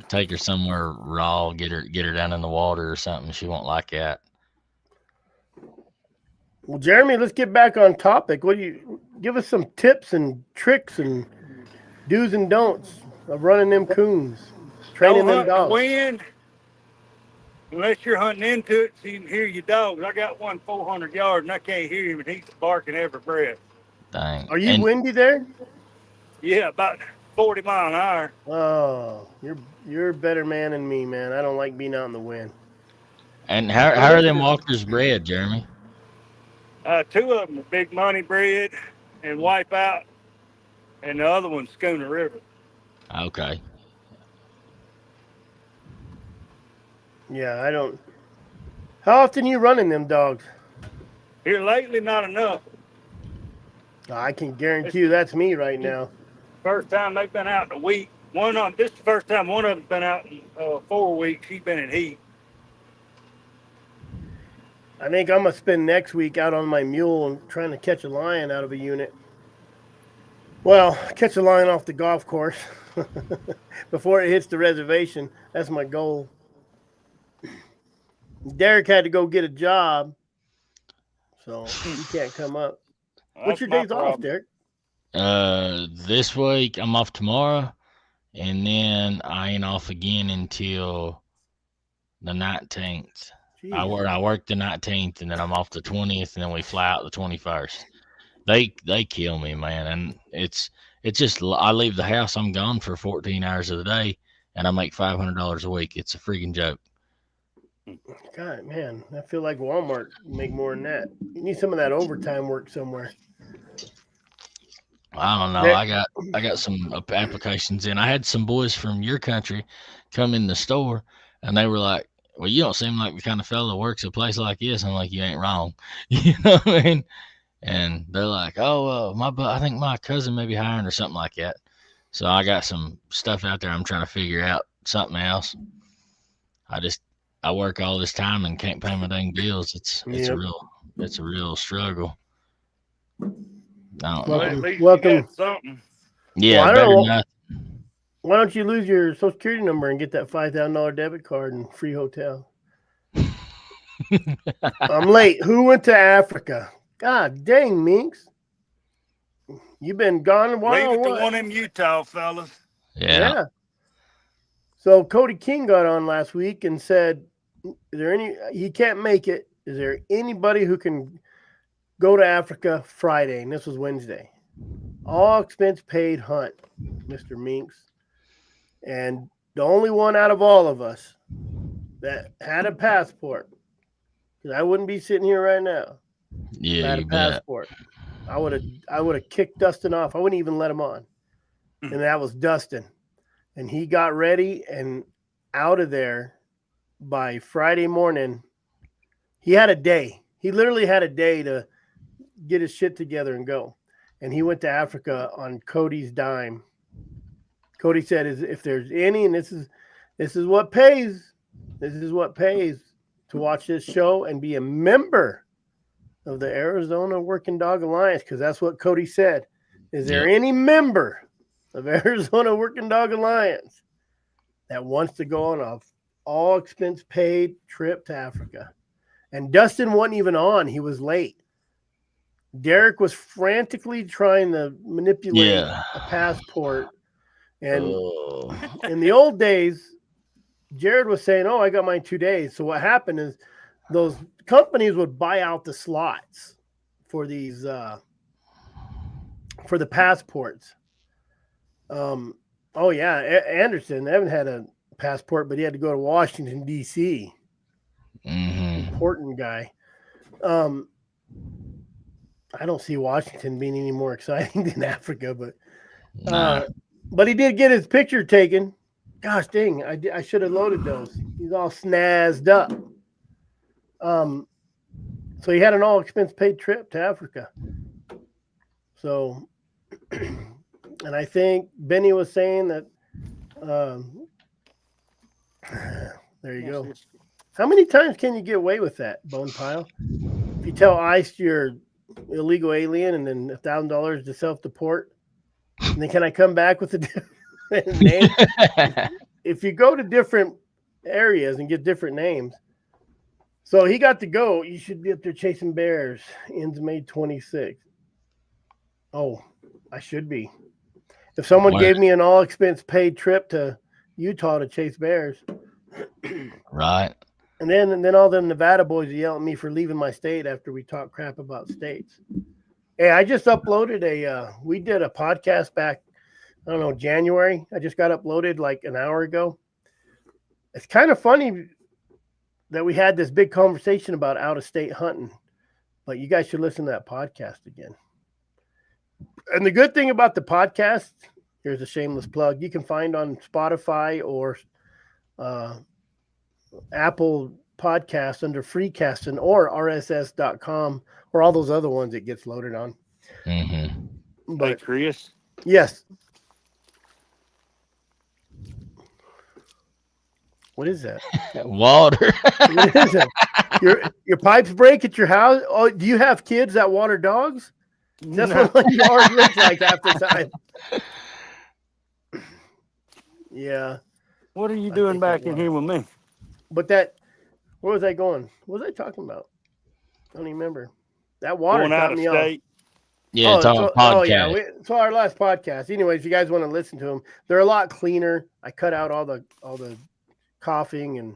Take her somewhere raw, get her down in the water or something. She won't like that. Well, Jeremy, let's get back on topic. What do you give us some tips and tricks and do's and don'ts of running them coons, training them dogs? Wind, unless you're hunting into it, so you can hear your dogs. I got one 400 yards and I can't hear him, and he's barking every breath. Dang. Are you windy there? Yeah, about 40 mile an hour. Oh, you're a better man than me, man. I don't like being out in the wind. And how are them walkers bred, Jeremy? 2 of them are Big Money bred and Wipeout, and the other one's Schooner River. Okay. Yeah, I don't. How often you running them dogs? Here lately, not enough. I can guarantee you that's me right now. First time they've been out in a week. This is the first time one of them's been out in 4 weeks. She's been in heat. I think I'm gonna spend next week out on my mule and trying to catch a lion out of a unit. Well, catch a lion off the golf course before it hits the reservation. That's my goal. Derek had to go get a job, so he can't come up. What's your days off, Derek? This week I'm off tomorrow, and then I ain't off again until the 19th. I work the 19th, and then I'm off the 20th, and then we fly out the 21st. They kill me, man, and it's just I leave the house, I'm gone for 14 hours of the day, and I make $500 a week. It's a freaking joke. God, man, I feel like Walmart make more than that. You need some of that overtime work somewhere. I don't know. There- I got some applications in. I had some boys from your country come in the store, and they were like, "Well, you don't seem like the kind of fellow that works a place like this." I'm like, "You ain't wrong," you know what I mean? And they're like, "Oh, I think my cousin may be hiring or something like that." So I got some stuff out there. I'm trying to figure out something else. I work all this time and can't pay my dang bills. It's Yep. a real struggle. I don't Well, know. at least Welcome. you got something. Yeah, Well, I better don't know. not. Why don't you lose your Social Security number and get that $5,000 debit card and free hotel? I'm late. Who went to Africa? God dang, Minx. You've been gone a while. Leave it to what? one of them Utah fellas. Yeah. So Cody King got on last week and said, "Is there any? He can't make it. Is there anybody who can go to Africa Friday?" And this was Wednesday. All expense paid hunt, Mr. Minx, and the only one out of all of us that had a passport, because I wouldn't be sitting here right now. If I Yeah, had you a bet. passport. I would have kicked Dustin off. I wouldn't even let him on. And that was Dustin. And he got ready and out of there by Friday morning. He had a day. He literally had a day to get his shit together and go. And he went to Africa on Cody's dime. Cody said, if there's any, and this is what pays. This is what pays to watch this show and be a member of the Arizona Working Dog Alliance, because that's what Cody said. Is there any member of Arizona Working Dog Alliance that wants to go on a all expense paid trip to Africa? And Dustin wasn't even on. He was late. Derek was frantically trying to manipulate a passport. And in the old days, Jared was saying, "Oh, I got mine 2 days." So what happened is those companies would buy out the slots for these for the passports. Oh yeah, Anderson. Evan had a passport, but he had to go to Washington D.C. Important guy. I don't see Washington being any more exciting than Africa, but he did get his picture taken. Gosh dang, I should have loaded those. He's all snazzed up. So he had an all expense paid trip to Africa. So, and I think Benny was saying that. There you go. How many times can you get away with that, Bone Pile? If you tell ICE you're illegal alien and then $1,000 to self-deport, and then can I come back with a different name? If you go to different areas and get different names. So he got to go. You should be up there chasing bears. Ends May 26th. Oh, I should be. If someone gave me an all expense paid trip to Utah to chase bears. Right. And then all them Nevada boys yell at me for leaving my state after we talk crap about states. Hey, I just uploaded we did a podcast back, I don't know, January. I just got uploaded like an hour ago. It's kind of funny that we had this big conversation about out-of-state hunting, but you guys should listen to that podcast again. And the good thing about the podcast, here's a shameless plug, you can find on Spotify or Apple Podcasts under Freecasting or RSS.com or all those other ones it gets loaded on. But hey, Chris? Yes. What is that? Water. What is that? Your pipes break at your house? Oh, do you have kids that water dogs? That's what your yard looks like half the time. Yeah. What are you doing back in here with me? But where was I going? What was I talking about? I don't even remember. That water going out got of me state. off. Yeah, it's on a podcast. Oh, yeah. It's our last podcast. Anyways, if you guys want to listen to them, they're a lot cleaner. I cut out all the coughing and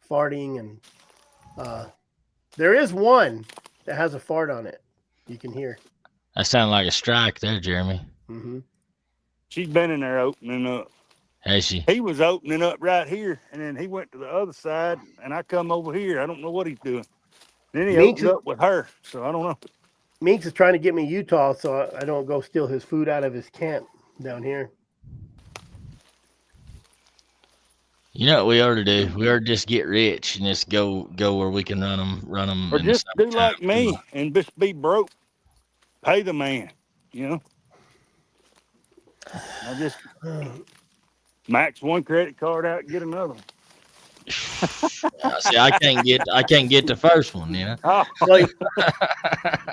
farting, and there is one that has a fart on it. You can hear. That sounded like a strike there, Jeremy. Mm-hmm. She's been in there opening up. Has she? He was opening up right here, and then he went to the other side, and I come over here. I don't know what he's doing. Then he opened up with her, so I don't know. Meeks is trying to get me Utah so I don't go steal his food out of his camp down here. You know what we ought to do? We ought to just get rich and just go where we can run them. Or just do like me and just be broke. Pay the man, you know. I just max one credit card out and get another one. See, I can't get the first one, you know. Oh,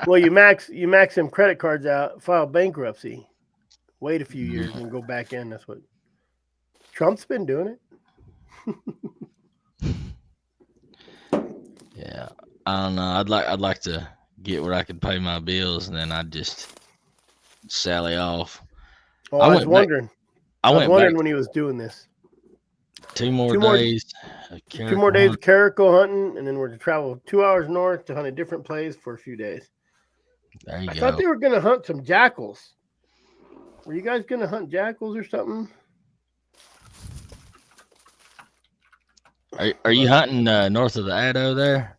Well, you max them credit cards out, file bankruptcy, wait a few years, and go back in. That's what Trump's been doing it. Yeah, I don't know. I'd like to get where I could pay my bills, and then I'd just sally off. Oh, I was wondering. I was wondering when he was doing this. 2 more days. 2 more days of caracal hunting, and then we're to travel 2 hours north to hunt a different place for a few days. There you go. I thought they were going to hunt some jackals. Were you guys going to hunt jackals or something? Are you hunting north of the Addo there,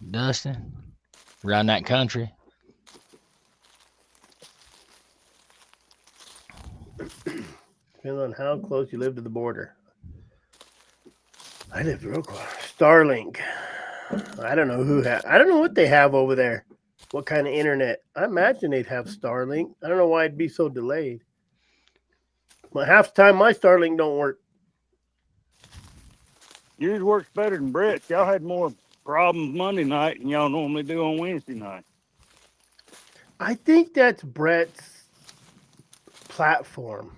Dustin? Around that country? Depends on how close you live to the border. I live real close. Starlink. I don't know I don't know what they have over there. What kind of internet? I imagine they'd have Starlink. I don't know why it'd be so delayed. But half the time my Starlink don't work. yours works better than Brett's. Y'all had more problems Monday night than y'all normally do on Wednesday night. I think that's Brett's platform.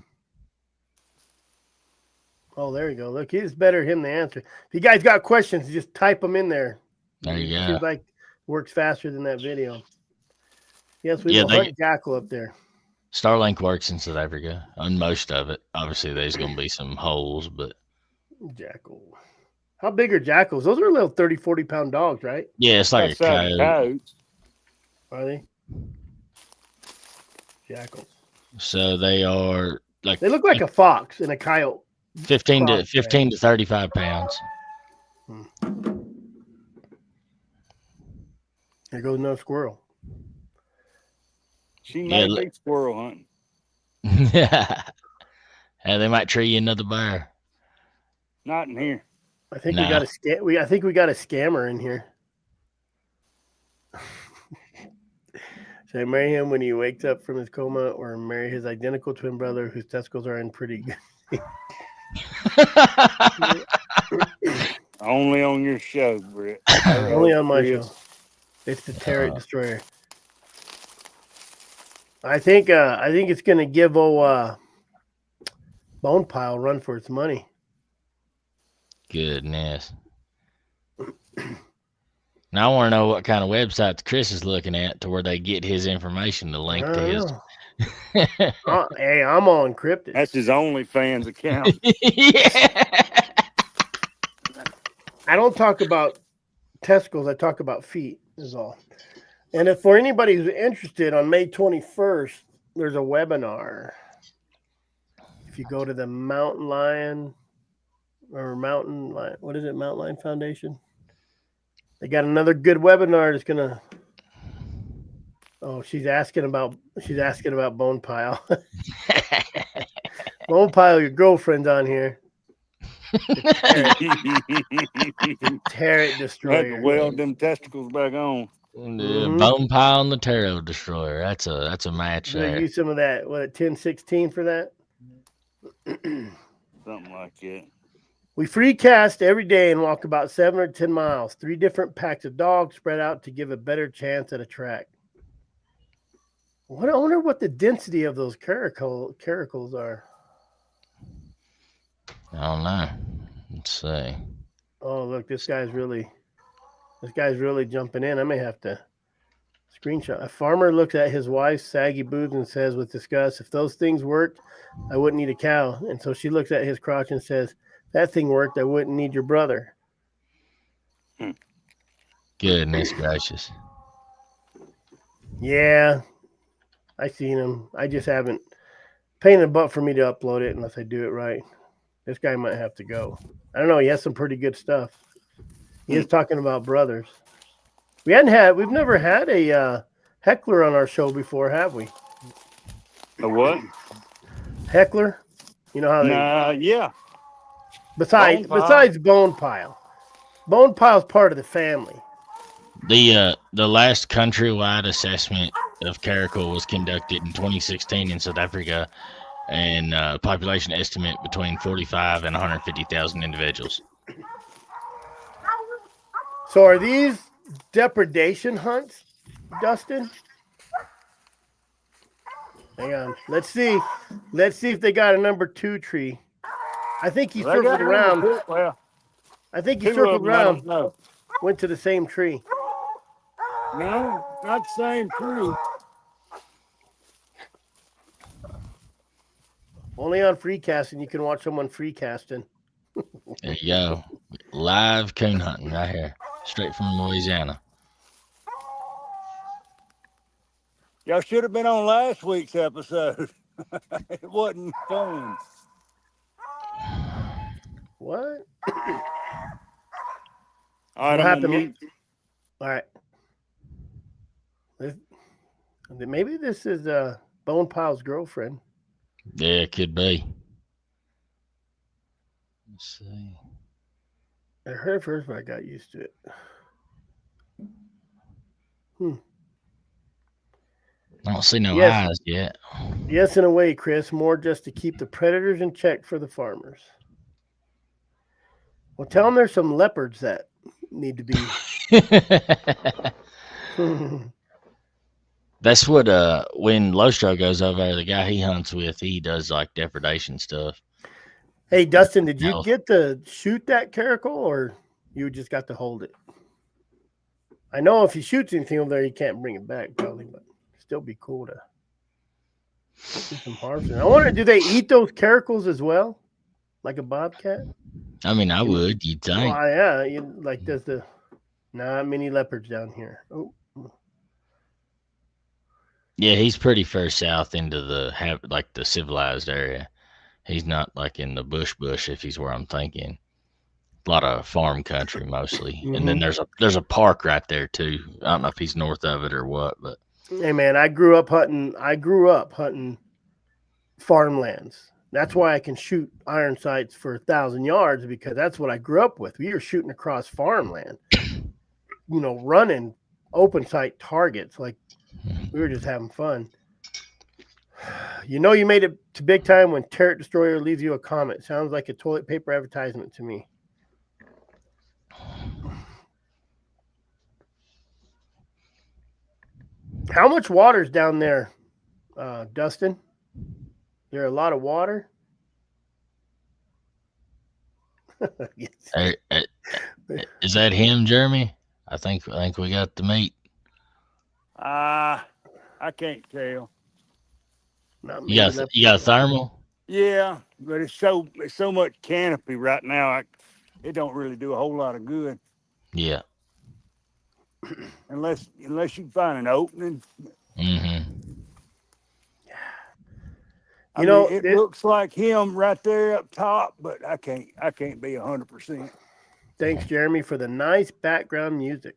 Oh, there you go. Look, it's better him to answer. If you guys got questions, just type them in there. There you go. Seems like works faster than that video. Yes, we will hunt jackal up there. Starlink works in South Africa on most of it. Obviously, there's going to be some holes, but jackal. How big are jackals? Those are little 30, 40-pound dogs, right? Yeah, it's like a coyote. Are they? Jackals. So they are like they look like a fox and a coyote. 15 to 35 pounds. There goes no squirrel. She might be squirrel hunting. Yeah. And they might tree you another bear. Not in here. I think we got a scammer in here. Should I marry him when he wakes up from his coma, or marry his identical twin brother whose testicles are in pretty good? Only on your show, Britt. Only on my show. It's the Terror Destroyer. I think it's gonna give old Bone Pile a run for its money. Goodness. Now I want to know what kind of websites Chris is looking at to where they get his information to link to his. Hey, I'm all encrypted. That's his OnlyFans account. Yeah. I don't talk about testicles. I talk about feet is all. And if for anybody who's interested, on May 21st, there's a webinar. If you go to the Mountain Lion, what is it? Mountain Lion Foundation. They got another good webinar that's gonna. Oh, she's asking about Bone Pile. Bone Pile, your girlfriend's on here. Terror Destroyer. Had to weld them testicles back on. Bone Pile and the Terror Destroyer. That's a match there. Use some of that. What, 10-16 for that? Something like that. We free cast every day and walk about 7 or 10 miles. 3 different packs of dogs spread out to give a better chance at a track. I wonder what the density of those caracals are. I don't know. Let's see. Oh, look, this guy's really jumping in. I may have to screenshot. A farmer looks at his wife's saggy boobs and says with disgust, if those things worked, I wouldn't need a cow. And so she looks at his crotch and says, that thing worked, I wouldn't need your brother. Goodness gracious. Yeah, I seen him. I just haven't pain in the butt for me to upload it unless I do it right. This guy might have to go. I don't know. He has some pretty good stuff. He is talking about brothers. We've never had a Heckler on our show before, have we? A what? Heckler? You know how they Yeah. besides Bone Pile. besides Bone Pile. Bone Pile's part of the family. The last countrywide assessment of caracal was conducted in 2016 in South Africa, and population estimate between 45 and 150,000 individuals. So are these depredation hunts, Dustin? Hang on. Let's see. Let's see if they got a number 2 tree. I think he They circled got around. Well, I think he two of circled them, I around, don't know. went to the same tree. No, not the same tree. Only on free casting you can watch someone free casting. There you go. Live coon hunting right here, straight from Louisiana. Y'all should have been on last week's episode. It wasn't fun. What? All right, What I'm happened? gonna mute. All right. Maybe this is Bone Pile's girlfriend. Yeah, it could be. Let's see. I heard first, but I got used to it. I don't see no Yes. eyes yet. Yes, in a way, Chris. More just to keep the predators in check for the farmers. Well, tell them there's some leopards that need to be. That's what when Lostro goes over there, the guy he hunts with, he does like depredation stuff. Hey, Dustin, did you No. get to shoot that caracal, or you just got to hold it? I know if he shoots anything over there, you can't bring it back, probably, but still be cool to do some harvesting. I wonder, do they eat those caracals as well, like a bobcat? I mean, I would. You'd think. Well, yeah, like there's not many leopards down here. Oh, Yeah, he's pretty far south into the civilized area. He's not like in the bush if he's where I'm thinking. A lot of farm country mostly, and then there's a park right there too. I don't know if he's north of it or what, but hey man, I grew up hunting farmlands. That's why I can shoot iron sights for 1,000 yards, because that's what I grew up with. We were shooting across farmland, running open sight targets. Like we were just having fun. You made it to big time when Turret Destroyer leaves you a comment. Sounds like a toilet paper advertisement to me. How much water's down there, Dustin? There a lot of water? Yes. Is that him, Jeremy? I think we got the meat. I can't tell. Not You got a thermal? Yeah, but it's so much canopy right now. It don't really do a whole lot of good Yeah. unless you find an opening. Mm-hmm. It looks like him right there up top, but I can't be 100%. Thanks, Jeremy, for the nice background music.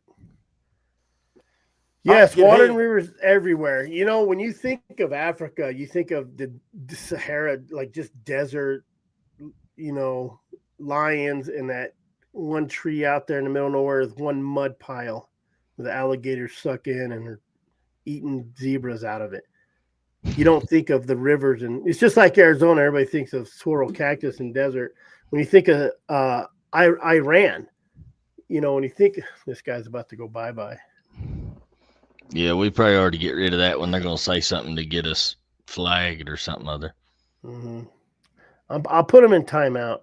Yes, water and rivers everywhere. When you think of Africa, you think of the Sahara, like just desert, lions and that one tree out there in the middle of nowhere with one mud pile where the alligators suck in and are eating zebras out of it. You don't think of the rivers, and it's just like Arizona. Everybody thinks of swirl cactus and desert. When you think of Iran, when you think this guy's about to go bye-bye. Yeah, we probably already get rid of that when they're going to say something to get us flagged or something other. Mm-hmm. I'll put him in timeout.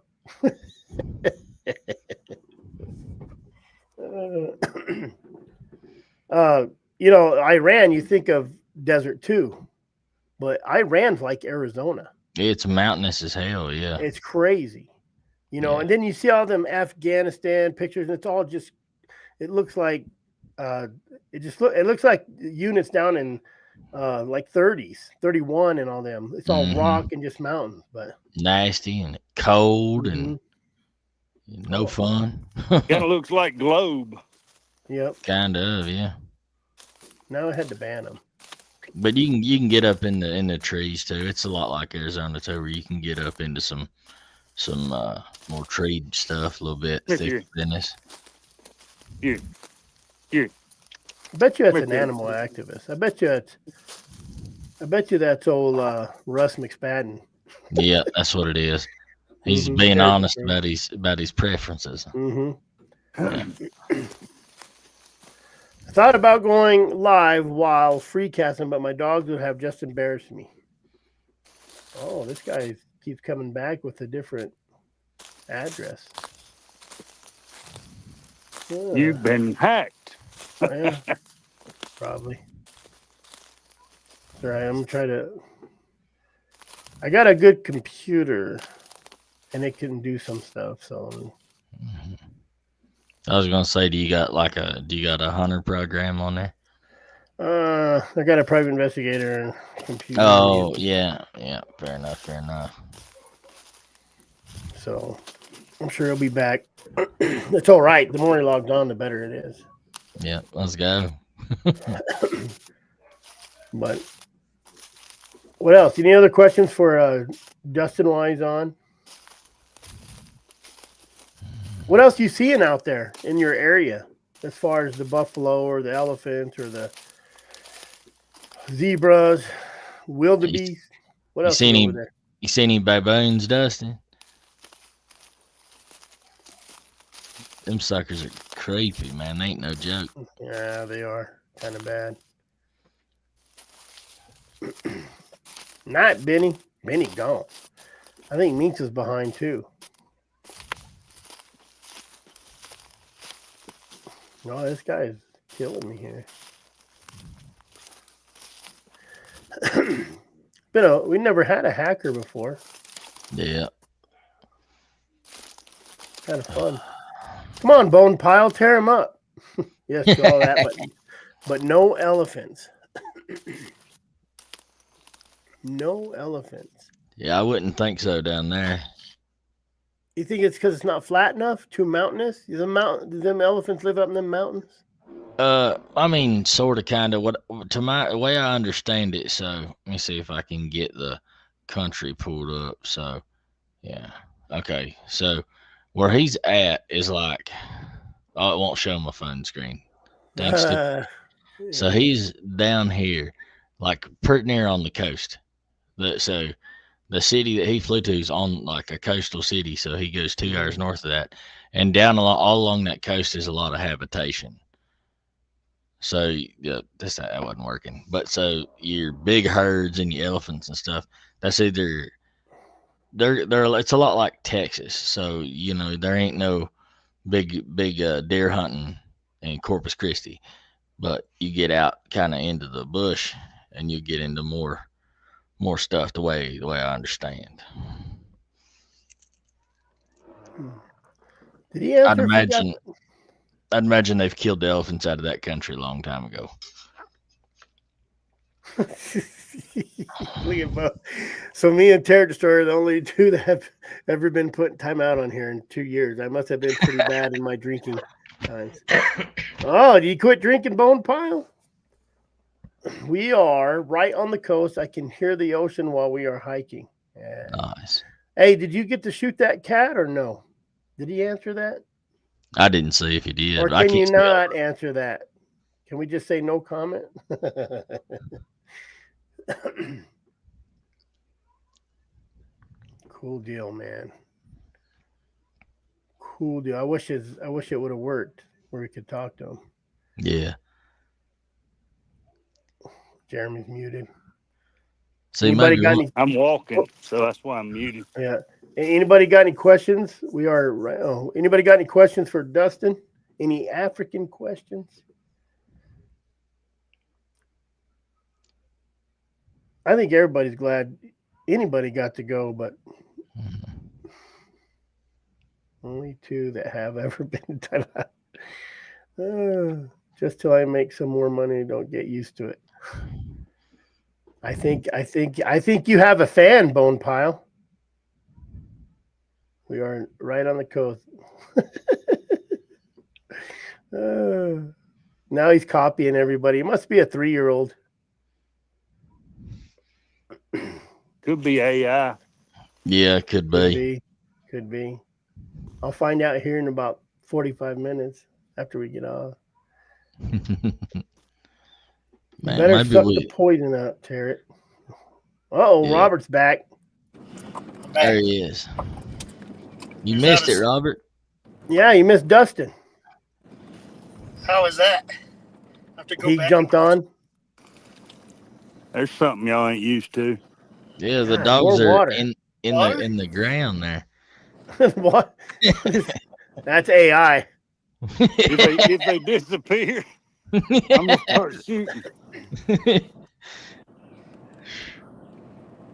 Iran, you think of desert too, but Iran's like Arizona. It's mountainous as hell, yeah. It's crazy, and then you see all them Afghanistan pictures, and it's all just, it looks like, it looks like units down in like 30s, 31 and all them. It's all rock and just mountains, but nasty and cold and no fun. Kind of looks like globe. Yep. Kind of, yeah. Now I had to ban them. But you can get up in the trees too. It's a lot like Arizona too, where you can get up into some more tree stuff, a little bit Look thicker here. than this. Here. I bet you that's Look an here. animal activist. I bet you that's old Russ McSpadden. Yeah, that's what it is. He's Mhm. being Yeah. honest about his preferences. Mm-hmm. Yeah. I thought about going live while free casting, but my dogs would have just embarrassed me. Oh, this guy keeps coming back with a different address. Yeah, You've been hacked. yeah, probably. All right, I'm gonna try to. I got a good computer, and it can do some stuff. So I was gonna say, do you got a hunter program on there? I got a private investigator and computer. Oh yeah, fair enough. So I'm sure he'll be back. It's all right. The more he logs on, the better it is. Yeah, let's go. But what else? Any other questions for Dustin while he's on? What else you seeing out there in your area as far as the buffalo or the elephants or the zebras, wildebeest? What else is over there? You see any baboons, Dustin? Them suckers are creepy, man. They ain't no joke. Yeah, they are kind of bad. Not Benny. Benny gone. I think Minx is behind too. No, this guy is killing me here. We never had a hacker before. Yeah. Kind of fun. Come on, Bone Pile, tear him up. Yes, to all that, but no elephants. No elephants. Yeah, I wouldn't think so down there. You think it's because it's not flat enough? Too mountainous? Do them elephants live up in them mountains? I mean, sort of, kind of. The way I understand it. So let me see if I can get the country pulled up. So, yeah, okay. So where he's at is like, oh, it won't show my phone screen. Thanks to. So he's down here, like pretty near on the coast. So the city that he flew to is on like a coastal city. So he goes 2 hours north of that, and down all along that coast is a lot of habitation. So yeah, that wasn't working. But so your big herds and your elephants and stuff, that's either they're it's a lot like Texas. So there ain't no big deer hunting in Corpus Christi, but you get out kind of into the bush and you get into more stuff the way I understand. Did he answer? I'd imagine they've killed the elephants out of that country a long time ago. Look at both. So me and Terror Destroyer are the only two that have ever been put time out on here in 2 years. I must have been pretty bad in my drinking times. Oh, did you quit drinking, Bone Pile? We are right on the coast. I can hear the ocean while we are hiking. Yeah. Nice. Hey, did you get to shoot that cat or no? Did he answer that? I didn't see if he did. Or can you not answer that? Can we just say no comment? Cool deal, man. Cool deal. I wish it would have worked where we could talk to him. Yeah. Jeremy's muted. See, Anybody got any? I'm walking, so that's why I'm muted. Yeah. Anybody got any questions? We are right. Oh, anybody got any questions for Dustin? Any African questions? I think everybody's glad anybody got to go, but only two that have ever been to Thailand. Just till I make some more money, don't get used to it. I think you have a fan, Bone Pile. We are right on the coast. Now he's copying everybody. He must be a 3-year-old. Could be AI. Yeah, could be. Could be. I'll find out here in about 45 minutes after we get off. Man, Better maybe suck we. the poison out, Tarrant. Oh, Yeah. Robert's back. There he is. You He's missed out it, of- Robert. Yeah, you missed Dustin. How is that? I have to go He back jumped and- on. There's something y'all ain't used to. Yeah, the God, dogs more are water. in the ground there. What? That's AI. If they disappear, I'm gonna start shooting.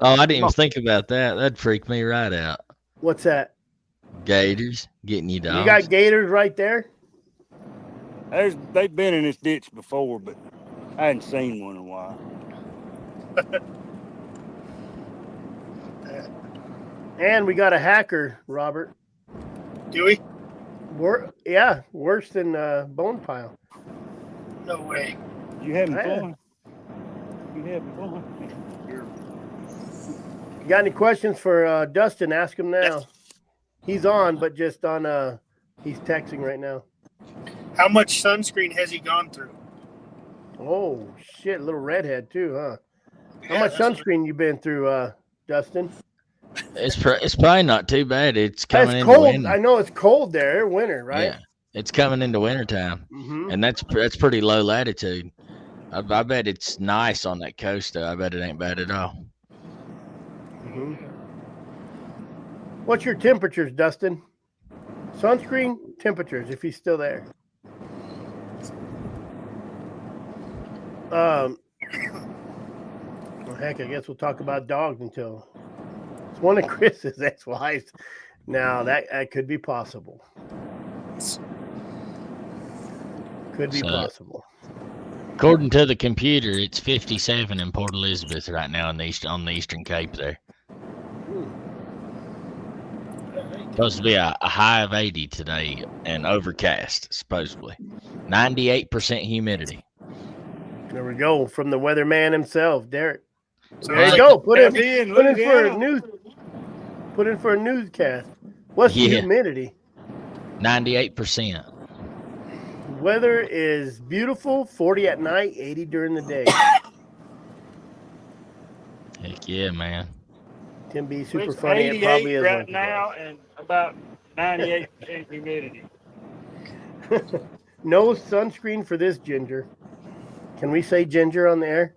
Oh, I didn't even think about that. That'd freak me right out. What's that? Gators getting you dogs. You got gators right there? They've been in this ditch before, but I hadn't seen one in a while. And we got a hacker, Robert. Do we? Worse than Bone Pile. No way. You having Yeah. fun? You having fun? You got any questions for Dustin? Ask him now. He's on, but just on. He's texting right now. How much sunscreen has he gone through? Oh shit, little redhead too, huh? How Yeah, much that's what- sunscreen you been through, Dustin? It's probably not too bad. It's coming It's into cold. winter. I know it's cold there, winter, right? Yeah, it's coming into wintertime, Mm-hmm. and that's pretty low latitude. I bet it's nice on that coast though. I bet it ain't bad at all. Mm-hmm. What's your temperatures, Dustin? Sunscreen temperatures, if he's still there. Well, heck, I guess we'll talk about dogs until it's one of Chris's ex-wives. Now that could be possible. Could be So- possible. According to the computer, it's 57 in Port Elizabeth right now on the Eastern Cape there. Supposed to be a high of 80 today and overcast, supposedly. 98% humidity. There we go. From the weatherman himself, Derek. So There you like- go. Put in in for a Louisiana. news. Put in for a newscast. What's the Yeah. humidity? 98%. Weather is beautiful. 40 at night, 80 during the day. Heck yeah, man. Can be super It's funny. It 88 probably is right one now and about 98% humidity. No sunscreen for this ginger. Can we say ginger on the air?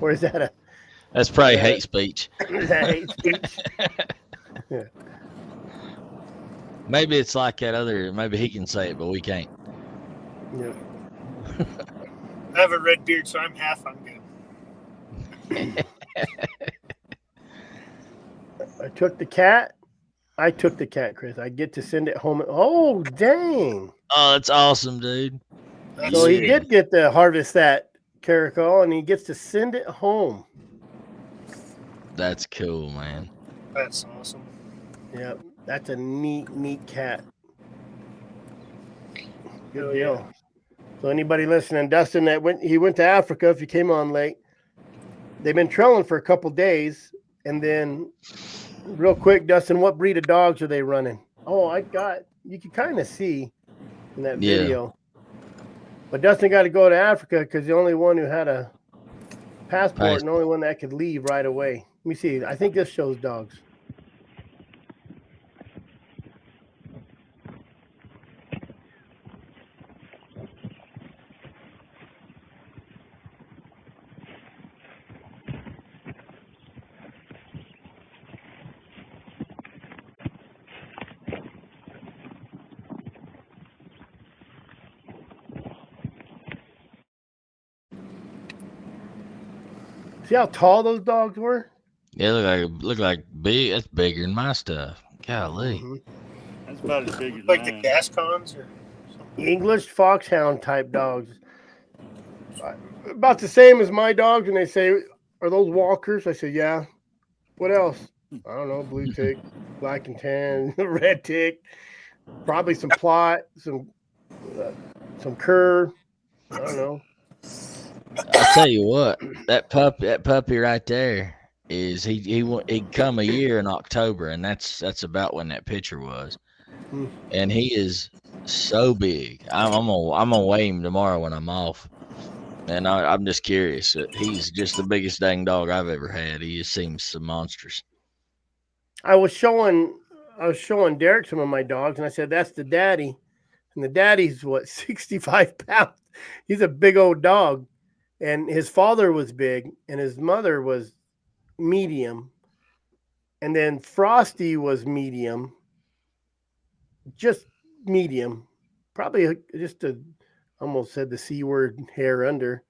Or is that That's probably Yeah. hate speech. is that hate speech? Maybe it's like that other, maybe he can say it, but we can't. Yeah. I have a red beard, so I'm half on good. I took the cat, Chris. I get to send it home. Oh, dang. Oh, that's awesome, dude. That's So he sweet. did get to harvest that caracal, and he gets to send it home. That's cool, man. That's awesome. Yep, that's a neat cat. Good Hell deal. yeah. So anybody listening, Dustin, he went to Africa. If you came on late, they've been trailing for a couple days, and then real quick, Dustin, what breed of dogs are they running? Oh, you can kind of see in that Yeah. video. But Dustin got to go to Africa because the only one who had a passport and the only one that could leave right away. Let me see. I think this shows dogs. See how tall those dogs were? Yeah, look like big. That's bigger than my stuff. Golly. Mhm. That's about as big as Like the mine. Gascons or English foxhound type dogs. About the same as my dogs. And they say, are those walkers? I say, yeah. What else? I don't know. Blue tick, black and tan, red tick, probably some plot, some some cur. I don't know. I tell you what, that puppy right there is he'd come a year in October, and that's about when that picture was. Hmm. And he is so big. I'm gonna weigh him tomorrow when I'm off. And I'm just curious. He's just the biggest dang dog I've ever had. He just seems so monstrous. I was showing Derek some of my dogs, and I said, "That's the daddy," and the daddy's what 65 pounds. He's a big old dog, and his father was big, and his mother was medium, and then Frosty was medium, just medium, probably just a almost said the C word hair under,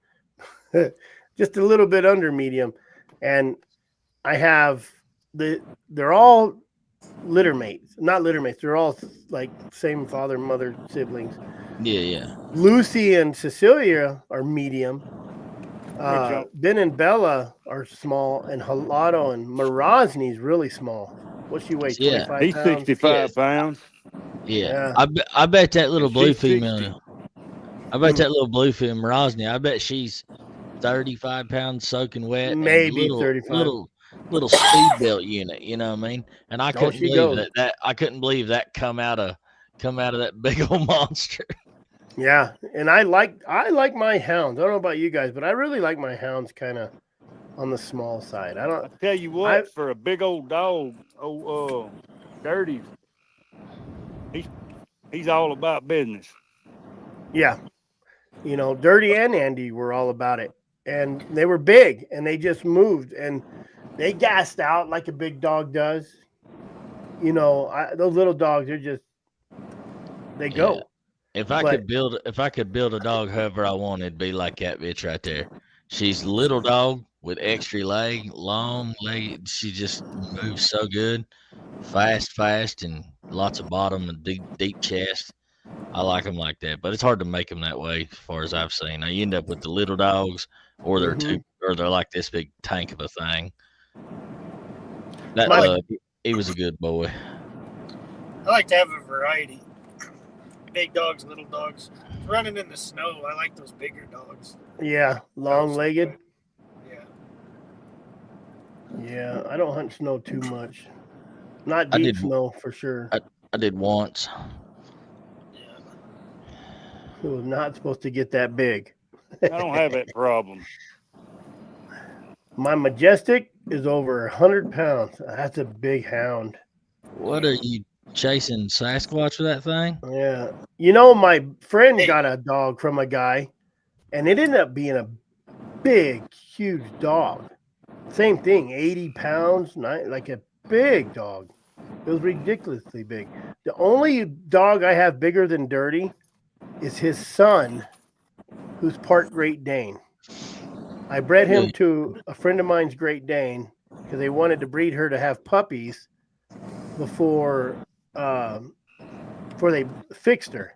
just a little bit under medium, and I have they're all litter mates, not litter mates. They're all like same father, mother, siblings. Yeah. Lucy and Cecilia are medium. Right, Ben and Bella are small, and Halado and Morozny's really small. What she weigh? Yeah. 25 He's pounds. 65 pounds. Yeah. Yeah. I bet that little And blue she's 60. female. I bet that little blue female Rosny. I bet she's 35 pounds soaking wet and Maybe 35. little speed belt unit. You know what I mean? And I Oh, couldn't she believe goes. that I couldn't believe that come out of that big old monster. Yeah, and I like my hounds. I don't know about you guys, but I really like my hounds kind of on the small side. I I don't. tell you what, for a big old dog, Dirty, he's all about business. Yeah, Dirty and Andy were all about it, and they were big, and they just moved, and they gassed out like a big dog does. Those little dogs are just they go. If I could build a dog however I wanted, it'd be like that bitch right there. She's a little dog with extra long leg. She just moves so good, fast, and lots of bottom and deep chest. I like them like that, but it's hard to make them that way, as far as I've seen. Now you end up with the little dogs, or they're like this big tank of a thing. That he was a good boy. I like to have a variety. Big dogs, little dogs. Running in the snow, I like those bigger dogs. Yeah, long-legged. Yeah. Yeah, I don't hunt snow too much. Not deep snow for sure. I did once. Yeah. It was not supposed to get that big. I don't have that problem. My Majestic is over 100 pounds. That's a big hound. What are you chasing Sasquatch with that thing? Yeah. My friend got a dog from a guy, and it ended up being a big, huge dog. Same thing, 80 pounds, like a big dog. It was ridiculously big. The only dog I have bigger than Dirty is his son, who's part Great Dane. I bred him to a friend of mine's Great Dane because they wanted to breed her to have puppies before they fixed her.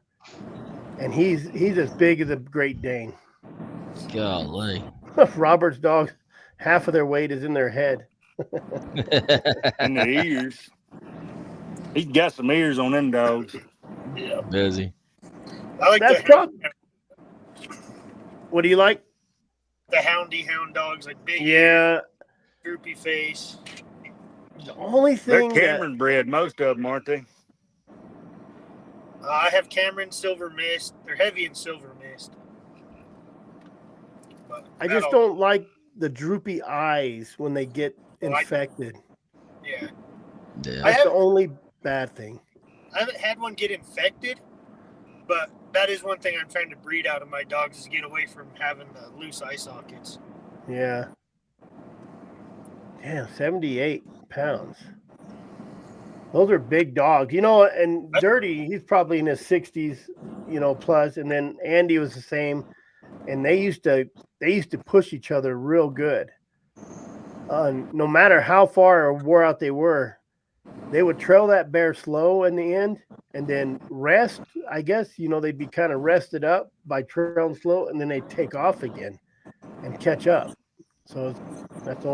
And he's as big as a Great Dane. Golly. Robert's dogs, half of their weight is in their head. And the ears. He's got some ears on them dogs. Yeah. Does he? I like What do you like? The hound dogs, like big, droopy face. The only thing They're Cameron bred, most of them, aren't they? I have Cameron Silver Mist. They're heavy in Silver Mist. But I just don't like the droopy eyes when they get infected. Yeah. That's the only bad thing. I haven't had one get infected, but that is one thing I'm trying to breed out of my dogs is get away from having the loose eye sockets. Yeah. Damn, 78 pounds. Those are big dogs. And Dirty, he's probably in his 60s, plus. And then Andy was the same. And they used to push each other real good. No matter how far or wore out they were, they would trail that bear slow in the end and then rest. I guess, they'd be kind of rested up by trailing slow, and then they'd take off again and catch up. So that's the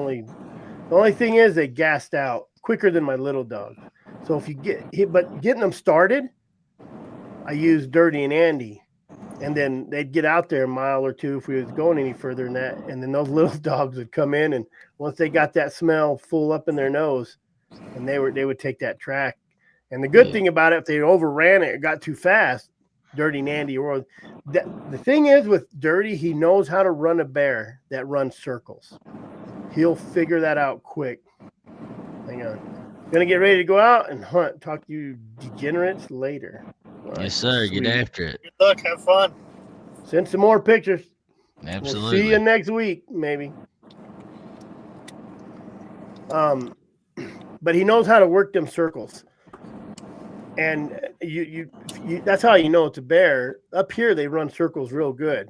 only thing is they gassed out quicker than my little dog. So if you but getting them started, I use Dirty and Andy. And then they'd get out there a mile or two if we was going any further than that. And then those little dogs would come in, and once they got that smell full up in their nose, and they would take that track. And the good thing about it, if they overran it, it got too fast, Dirty Nandy or the thing is with Dirty, he knows how to run a bear that runs circles. He'll figure that out quick. Hang on. Gonna get ready to go out and hunt. Talk to you degenerates later. All Yes, sir. sweet. Get after it. Good luck. Have fun. Send some more pictures. Absolutely. We'll see you next week, maybe. But he knows how to work them circles. And you that's how you know it's a bear. Up here, they run circles real good.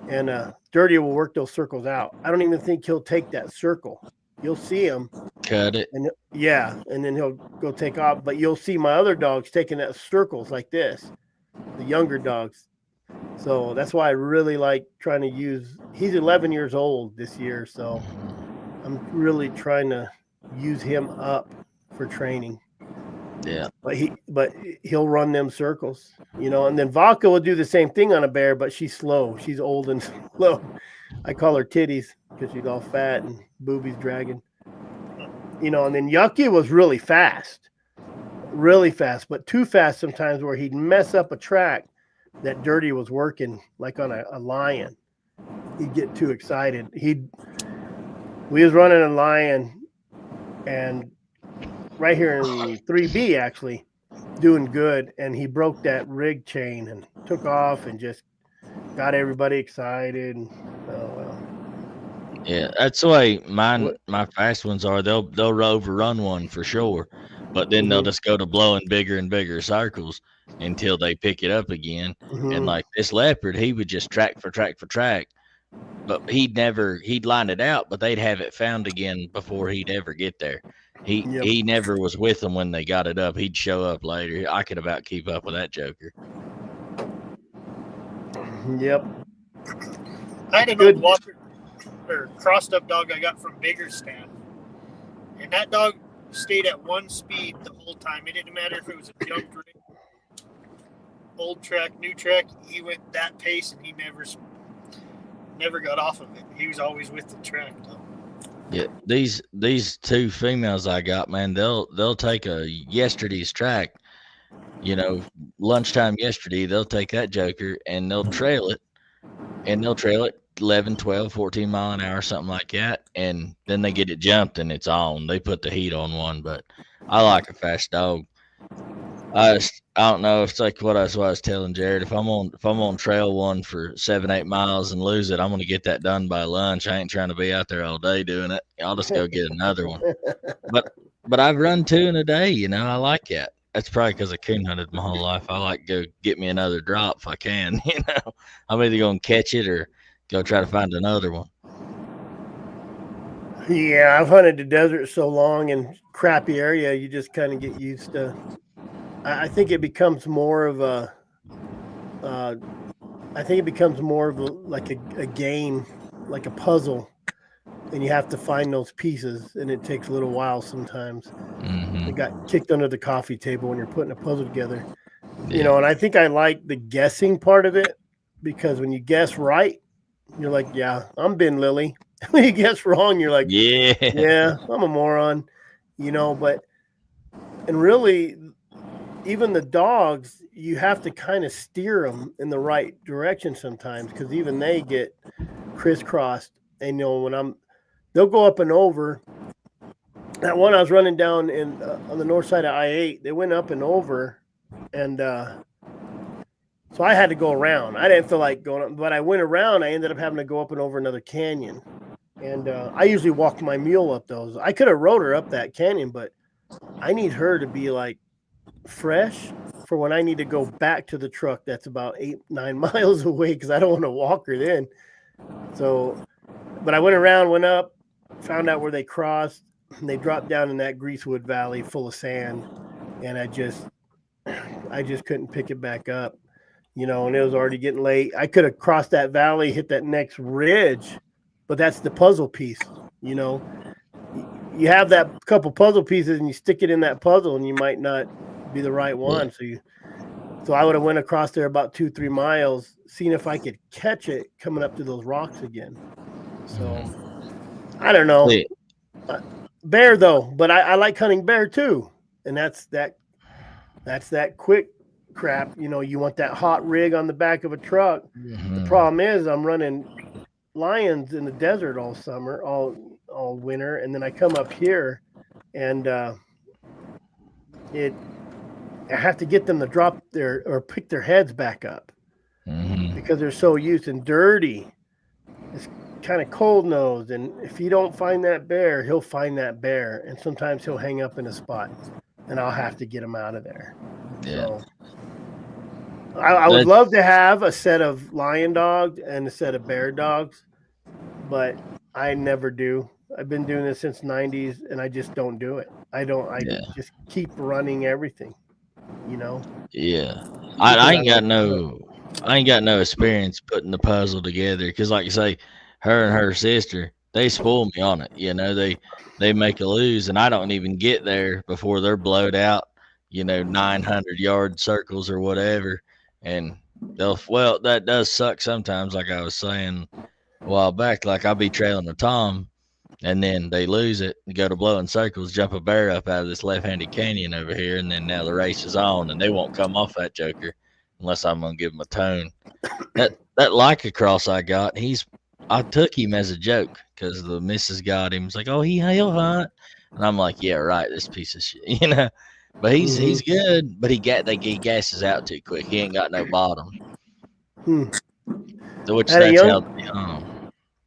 And Dirty will work those circles out. I don't even think he'll take that circle. You'll see him. Cut it. And and then he'll go take off. But you'll see my other dogs taking that circles like this, the younger dogs. So that's why I really like trying to use. He's 11 years old this year, so I'm really trying to use him up for training. Yeah. But he'll run them circles, and then Vodka will do the same thing on a bear, but she's slow. She's old and slow. I call her titties because she's all fat and boobies dragging. And then Yucky was really fast, but too fast sometimes where he'd mess up a track that Dirty was working like on a lion. He'd get too excited. We was running a lion and right here in 3B actually doing good, and he broke that rig chain and took off and just got everybody excited. And, yeah, that's the way my fast ones are. They'll overrun one for sure, but then they'll just go to blowing bigger and bigger circles until they pick it up again. And like this leopard, he would just track for track, but he'd line it out, but they'd have it found again before he'd ever get there. He never was with them when they got it up. He'd show up later. I could about keep up with that joker. Yep. I had a good walker or crossed up dog I got from Biggerstown, and that dog stayed at one speed the whole time. It didn't matter if it was a jumped rig, old track, new track. He went that pace, and he never got off of it. He was always with the track, though. Yeah, these two females I got, man, they'll take a yesterday's track, lunchtime yesterday, they'll take that joker and they'll trail it 11, 12, 14 mile an hour, something like that, and then they get it jumped and it's on. They put the heat on one, but I like a fast dog. I don't know. It's like what I was telling Jared. If I'm on trail one for 7-8 miles and lose it, I'm gonna get that done by lunch. I ain't trying to be out there all day doing it. I'll just go get another one. But I've run 2 in a day. I like that. That's probably because I coon hunted my whole life. I like to go get me another drop if I can. I'm either gonna catch it or go try to find another one. Yeah, I've hunted the desert so long in crappy area, you just kind of get used to. I think it becomes more of like a game, like a puzzle, and you have to find those pieces, and it takes a little while sometimes. Mm-hmm. It got kicked under the coffee table when you're putting a puzzle together, and I think I like the guessing part of it, because when you guess right, you're like, yeah, I'm Ben Lilly. When you guess wrong, you're like, yeah, I'm a moron, but, and really, even the dogs, you have to kind of steer them in the right direction sometimes, because even they get crisscrossed. And when they'll go up and over. That one I was running down on the north side of I-8, they went up and over, and so I had to go around. I didn't feel like going up, but I went around. I ended up having to go up and over another canyon, and I usually walk my mule up those. I could have rode her up that canyon, but I need her to be like fresh for when I need to go back to the truck that's about 8-9 miles away, because I don't want to walk her then. So, but I went around, went up, found out where they crossed, and they dropped down in that greasewood valley full of sand, and I just couldn't pick it back up, and it was already getting late. I could have crossed that valley, hit that next ridge, but that's the puzzle piece. You have that couple puzzle pieces and you stick it in that puzzle, and you might not be the right one. So So I would have went across there about 2-3 miles, seeing if I could catch it coming up to those rocks again. So I don't know. See, Bear though, but I like hunting bear too. And that's that quick crap. You know, you want that hot rig on the back of a truck. The problem is I'm running lions in the desert all summer, all winter, and then I come up here and I have to get them to drop their or pick their heads back up because they're so used and dirty. It's kind of cold nosed, and if you don't find that bear, he'll find that bear, and sometimes he'll hang up in a spot, and I'll have to get him out of there. Yeah. So I would love to have a set of lion dogs and a set of bear dogs, but I never do. I've been doing this since '90s, and I just don't do it. I just keep running everything, you know. Yeah, I ain't got no experience putting the puzzle together because, like you say, her and her sister, they spoil me on it. You know, they make a lose, and I don't even get there before they're blowed out. 900-yard circles or whatever, and that does suck sometimes. Like I was saying a while back, like I'll be trailing a tom, and then they lose it and go to blowing circles, jump a bear up out of this left-handed canyon over here, and then now the race is on, and they won't come off that joker unless I'm gonna give them a tone. That Leica cross I got, I took him as a joke because the missus got him. It's like, oh, he'll hunt, and I'm like, yeah, right, this piece of shit, But he's good, but he gasses out too quick. He ain't got no bottom. Which that's how.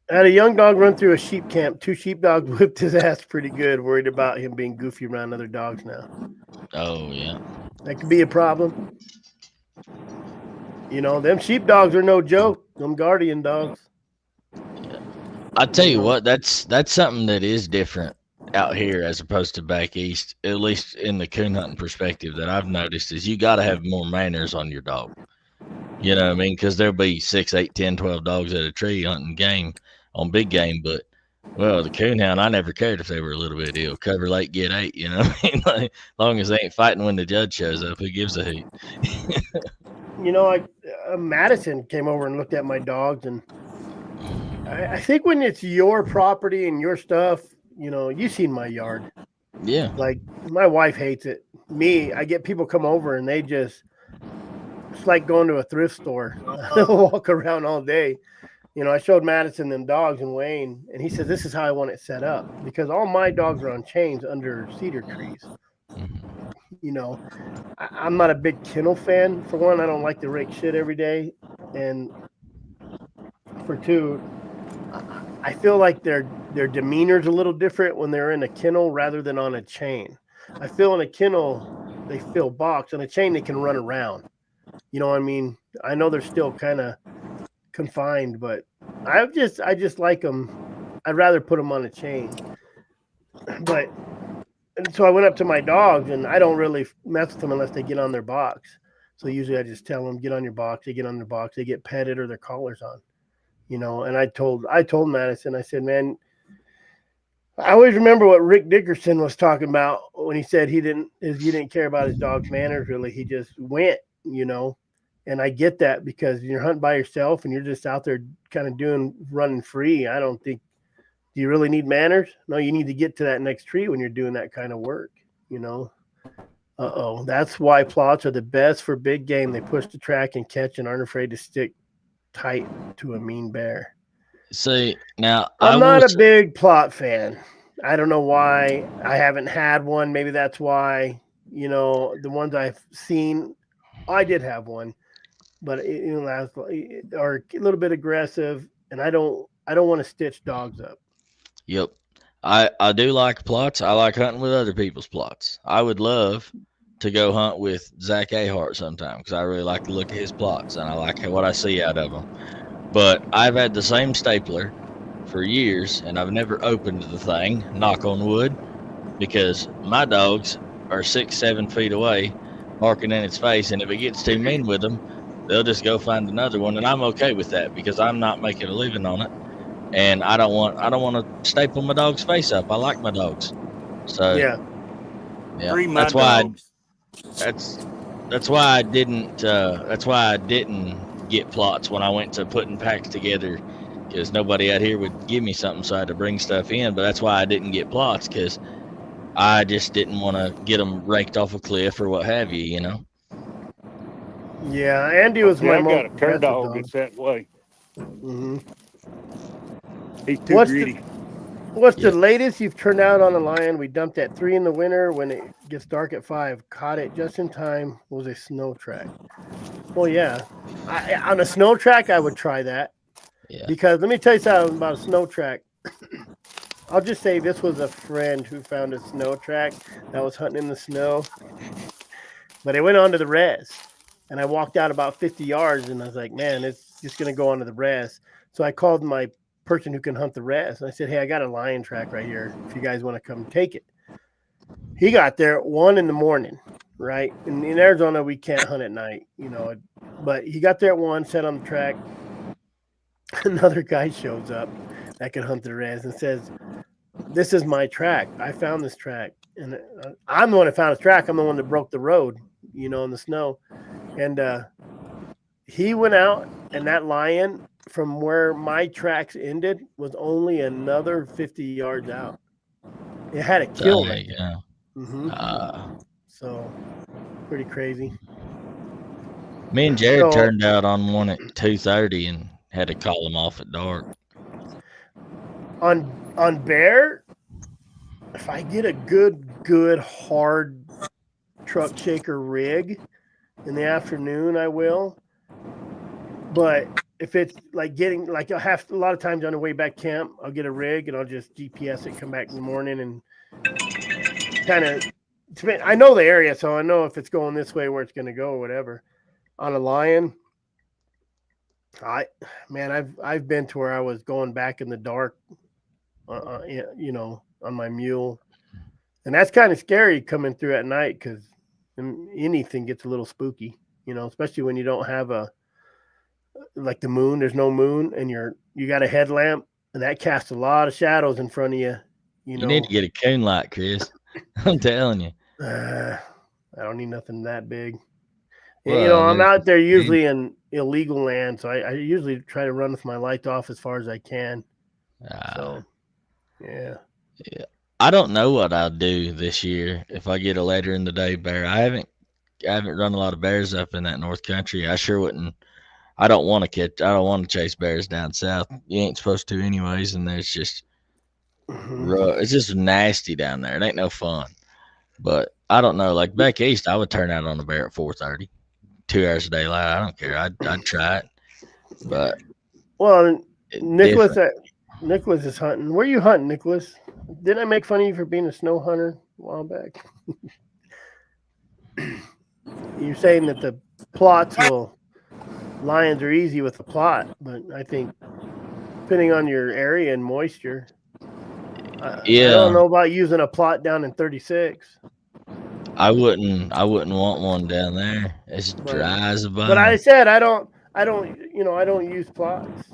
I had a young dog run through a sheep camp. 2 sheepdogs whipped his ass pretty good, worried about him being goofy around other dogs now. Oh, yeah. That could be a problem. Them sheepdogs are no joke. Them guardian dogs. Yeah. I tell you what, that's something that is different out here as opposed to back east, at least in the coon hunting perspective that I've noticed, is you got to have more manners on your dog. You know what I mean? Because there'll be 6, 8, 10, 12 dogs at a tree hunting game on big game, but the coonhound, I never cared if they were a little bit ill. Cover late, get 8. You know what I mean? Like, as long as they ain't fighting when the judge shows up, who gives a hoot? Madison came over and looked at my dogs, and I think when it's your property and your stuff, you've seen my yard. Yeah. Like, my wife hates it. I get people come over and it's like going to a thrift store. They'll walk around all day. I showed Madison them dogs and Wayne, and he said, this is how I want it set up, because all my dogs are on chains under cedar trees. I'm not a big kennel fan. For one, I don't like to rake shit every day. And for two, I feel like their demeanor's a little different when they're in a kennel rather than on a chain. I feel in a kennel, they feel boxed. On a chain, they can run around. You know what I mean? I know they're still kind of confined, but I just like them. I'd rather put them on a chain. And so I went up to my dogs, and I don't really mess with them unless they get on their box. So usually I just tell them, get on your box. They get on their box. They get petted or their collars on. And I told Madison, I said, man, I always remember what Rick Dickerson was talking about when he said he didn't care about his dog's manners, really. He just went, and I get that, because you're hunting by yourself and you're just out there kind of running free. I don't think, do you really need manners? No, you need to get to that next tree when you're doing that kind of work, That's why plots are the best for big game. They push the track and catch and aren't afraid to stick tight to a mean bear. See, now I'm not a big plot fan. I don't know why. I haven't had one. Maybe that's why. The ones I've seen, I did have one, but are a little bit aggressive, and I don't want to stitch dogs up. Yep. I do like plots. I like hunting with other people's plots. I would love to go hunt with Zach Ahart sometime, because I really like to look at his plots and I like what I see out of them. But I've had the same stapler for years and I've never opened the thing, knock on wood, because my dogs are 6-7 feet away barking in its face, and if it gets too mean with them, they'll just go find another one, and I'm okay with that because I'm not making a living on it, and I don't want to staple my dog's face up. I like my dogs, so yeah. Free my that's why dogs. that's why I didn't. That's why I didn't get plots when I went to putting packs together, because nobody out here would give me something, so I had to bring stuff in. But that's why I didn't get plots, because I just didn't want to get them raked off a cliff or what have you. You know. Yeah, Andy was See, my I got most a turn aggressive dog dog. that's that way. Hmm. He's too What's greedy. What's Yeah. the latest you've turned out on a lion? We dumped at 3 in the winter when it gets dark at 5. Caught it just in time. Was a snow track. Well, yeah. On a snow track, I would try that. Yeah. Because let me tell you something about a snow track. I'll just say this was a friend who found a snow track that was hunting in the snow. But it went onto the res. And I walked out about 50 yards and I was like, man, it's just going to go onto the res. So I called my person who can hunt the res. And I said, hey, I got a lion track right here if you guys want to come take it. He got there at 1 in the morning, right? And in Arizona, we can't hunt at night, but he got there at 1, sat on the track. Another guy shows up that can hunt the res and says, this is my track. I found this track. And I'm the one that found his track. I'm the one that broke the road, in the snow. And he went out, and that lion from where my tracks ended was only another 50 yards out. It had a kill right there. Mm-hmm. So pretty crazy. Me and Jared So- turned out on one at 2:30 and had to call him off at dark. On bear, if I get a good hard truck shaker rig in the afternoon, I will. But if it's like getting like a lot of times on the way back camp, I'll get a rig and I'll just GPS it, come back in the morning, and kind of. I know the area, so I know if it's going this way where it's going to go or whatever. On a lion, I've been to where I was going back in the dark, on my mule, and that's kind of scary coming through at night because anything gets a little spooky, especially when you don't have like the moon. There's no moon, and you got a headlamp, and that casts a lot of shadows in front of you. You need to get a coon light, Chris. I'm telling you. I don't need nothing that big. Well, I'm out there usually in illegal land, so I usually try to run with my light off as far as I can. So, yeah. I don't know what I'll do this year if I get a later in the day bear. I haven't run a lot of bears up in that North Country. I sure wouldn't. I don't want to chase bears down south. You ain't supposed to anyways, and there's just it's just nasty down there. It ain't no fun. But I don't know. Like back east, I would turn out on a bear at 4:30, 2 hours of daylight. I don't care. I'd try it. But Nicholas is hunting. Where are you hunting, Nicholas? Didn't I make fun of you for being a snow hunter a while back? You're saying that the lions are easy with the plot, but I think depending on your area and moisture, I don't know about using a plot down in 36. I wouldn't want one down there. It's dry as a bone. But I said I don't use plots.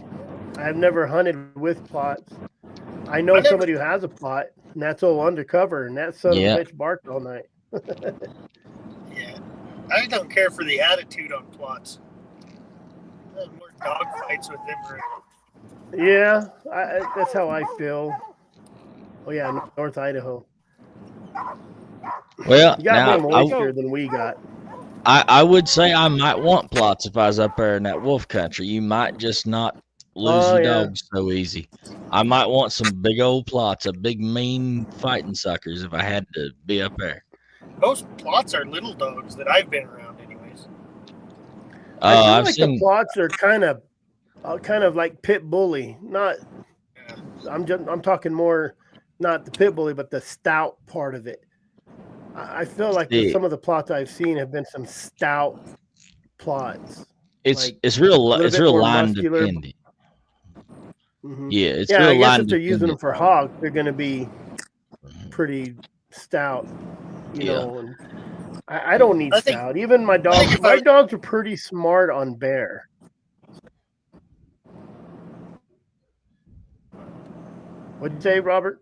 I've never hunted with plots. I know somebody who has a plot, and that's all undercover, and that son of a bitch barked all night. Yeah, I don't care for the attitude on plots. More dog fights with them. Yeah, that's how I feel. Oh yeah, North Idaho. Well, you got more moisture than we got. I would say I might want plots if I was up there in that wolf country. You might just not lose your dogs so easy. I might want some big old plots, a big mean fighting suckers if I had to be up there. Most plots are little dogs that I've been around, anyways. I feel the plots are kind of like pit bully. Not, I'm talking more, not the pit bully, but the stout part of it. I feel like some of the plots I've seen have been some stout plots. It's real line dependent. Mm-hmm. Yeah, it's real I guess if they're using them for hogs, they're going to be pretty stout, And I don't need stout. Even my dogs are pretty smart on bear. What'd you say, Robert?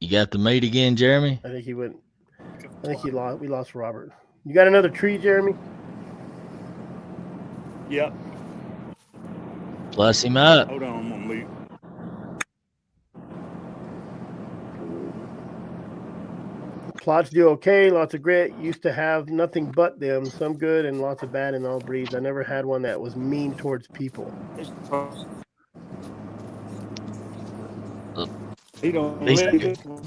You got the meat again, Jeremy? I think he went. I think he lost. We lost Robert. You got another tree, Jeremy? Yep. Plus him up. Hold on, I'm gonna mute. Plots do okay. Lots of grit. Used to have nothing but them. Some good and lots of bad in all breeds. I never had one that was mean towards people. He don't He live said, this one.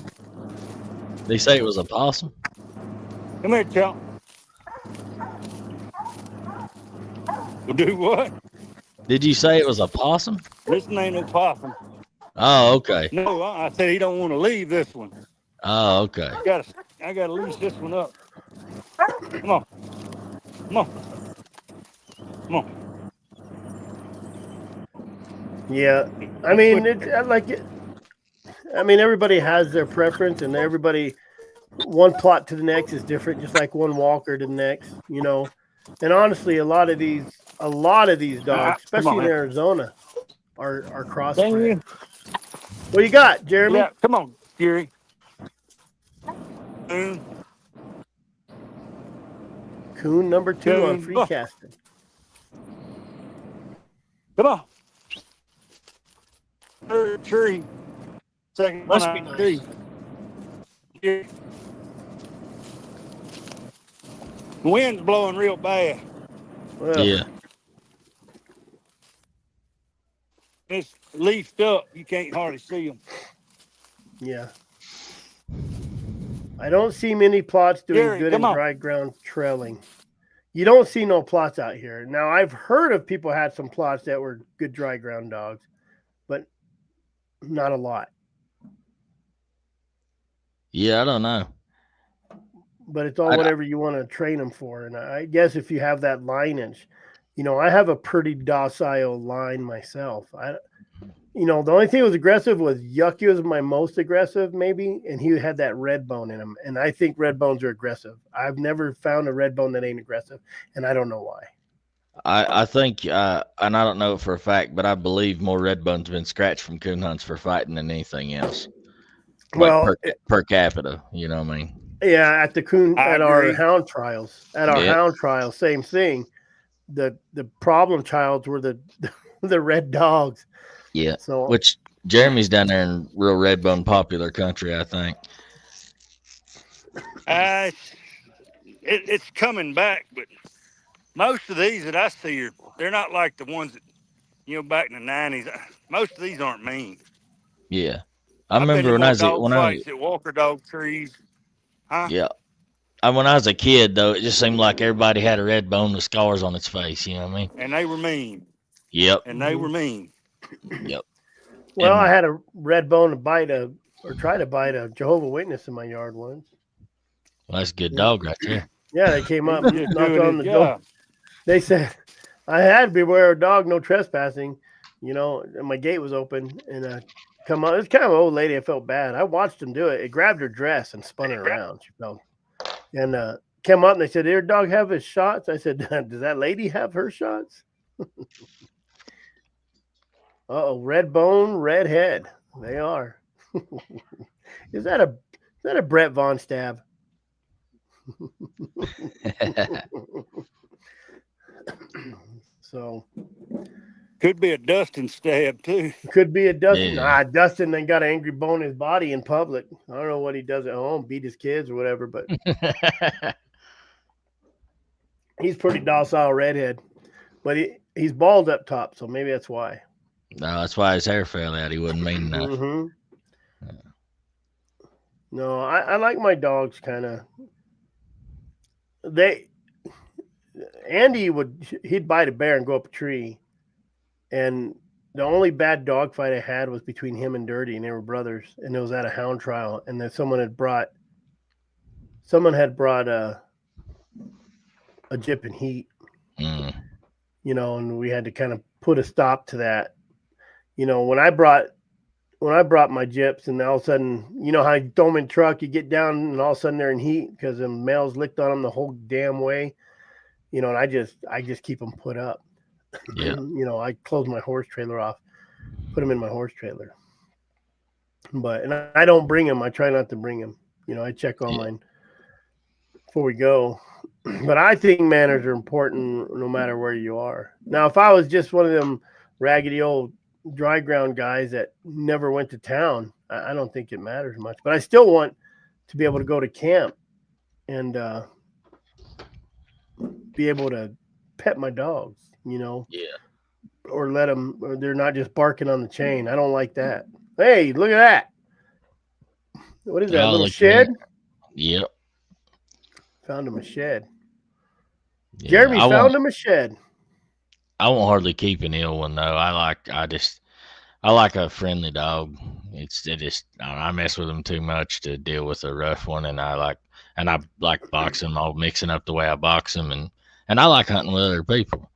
they say it was a possum. Come here, Chump. Do what? Did you say it was a possum? This one ain't no possum. Oh, okay. No, I said he don't want to leave this one. Oh, okay. I gotta leash this one up. Come on. Come on. Come on. Yeah, I mean, it's like it. I mean, everybody has their preference, and everybody, one plot to the next is different, just like one walker to the next, you know. And honestly, a lot of these dogs, especially in Arizona, are crossbred. What you got, Jeremy? Yeah, come on, Gary. Coon number 2 on free casting. Come on. Third tree. Second Must one be I nice. see. Yeah. The wind's blowing real bad. Well, Yeah. It's leafed up. You can't hardly see them. yeah. I don't see many plots doing Gary, good in come on. dry ground trailing. You don't see no plots out here. Now, I've heard of people had some plots that were good dry ground dogs, but not a lot. Yeah, I don't know. But it's all whatever you want to train them for. And I guess if you have that lineage, you know, I have a pretty docile line myself. The only thing that was aggressive was Yucky was my most aggressive, maybe, and he had that red bone in him. And I think red bones are aggressive. I've never found a red bone that ain't aggressive, and I don't know why. I think, and I don't know it for a fact, but I believe more red bones have been scratched from coon hunts for fighting than anything else. Like per capita, you know what I mean? Yeah, at the coon our hound trials, Yep. same thing. The problem childs were the red dogs. Yeah. So Which Jeremy's down there in real red bone popular country, I think. It's coming back, but most of these that I see they're not like the ones that, back in the 90s. Most of these aren't mean. Yeah. I remember when I was at Walker Dog trees. Huh? Yeah. When I was a kid, though, it just seemed like everybody had a red bone with scars on its face. You know what I mean? And they were mean. Yep. And they were mean. Yep. Well, I had a red bone to try to bite a Jehovah Witness in my yard once. Well, that's a good dog right there. Yeah, they came up and knocked on the door. They said, I had beware of dog, no trespassing. And my gate was open, and come on. It was kind of an old lady. I felt bad. I watched him do it. It grabbed her dress and spun her around. She fell. And came up and they said, "Did your dog have his shots?" I said, "Does that lady have her shots?" Red bone, red head. They are. Is that a Brett Von stab? So could be a Dustin stab too. Could be a Dustin. Yeah. Dustin then got an angry bone in his body in public. I don't know what he does at home, beat his kids or whatever, but he's pretty docile redhead. But he's bald up top, so maybe that's why. No, that's why his hair fell out. He wasn't mean enough. Mm-hmm. No, I like my dogs kind of. Andy he'd bite a bear and go up a tree. And the only bad dog fight I had was between him and Dirty, and they were brothers, and it was at a hound trial. And then someone had brought a Jip and Heat, and we had to kind of put a stop to that. When I brought my Jips, and all of a sudden, how you throw them in truck, you get down, and all of a sudden they're in heat because the males licked on them the whole damn way. And I just keep them put up. Yeah. I closed my horse trailer off, put them in my horse trailer. and I don't bring him. I try not to bring him. You know, I check on mine before we go. But I think manners are important no matter where you are. Now, if I was just one of them raggedy old dry ground guys that never went to town, I don't think it matters much. But I still want to be able to go to camp and be able to pet my dogs, you know, or let them, or they're not just barking on the chain. I don't like that. Hey, look at that. What is that, little shed? Yep. Found him a shed. Yeah, Jeremy found him a shed. I won't hardly keep an ill one though. I like a friendly dog. I mess with them too much to deal with a rough one, and I like boxing them all, mixing up the way I box them, and I like hunting with other people.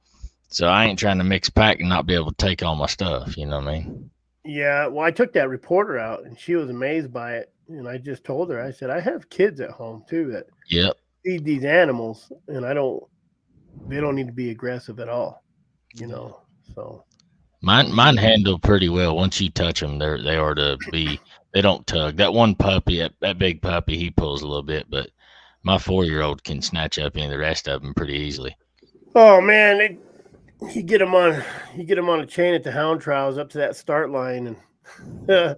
So I ain't trying to mix pack and not be able to take all my stuff. You know what I mean? Yeah. Well, I took that reporter out, and she was amazed by it. And I just told her, I said, I have kids at home too that feed these animals, and they don't need to be aggressive at all. You know, so. Mine handle pretty well. Once you touch them, they don't tug. That one puppy, that big puppy, he pulls a little bit, but my 4-year-old can snatch up any of the rest of them pretty easily. Oh man, you get them on a chain at the hound trials up to that start line, and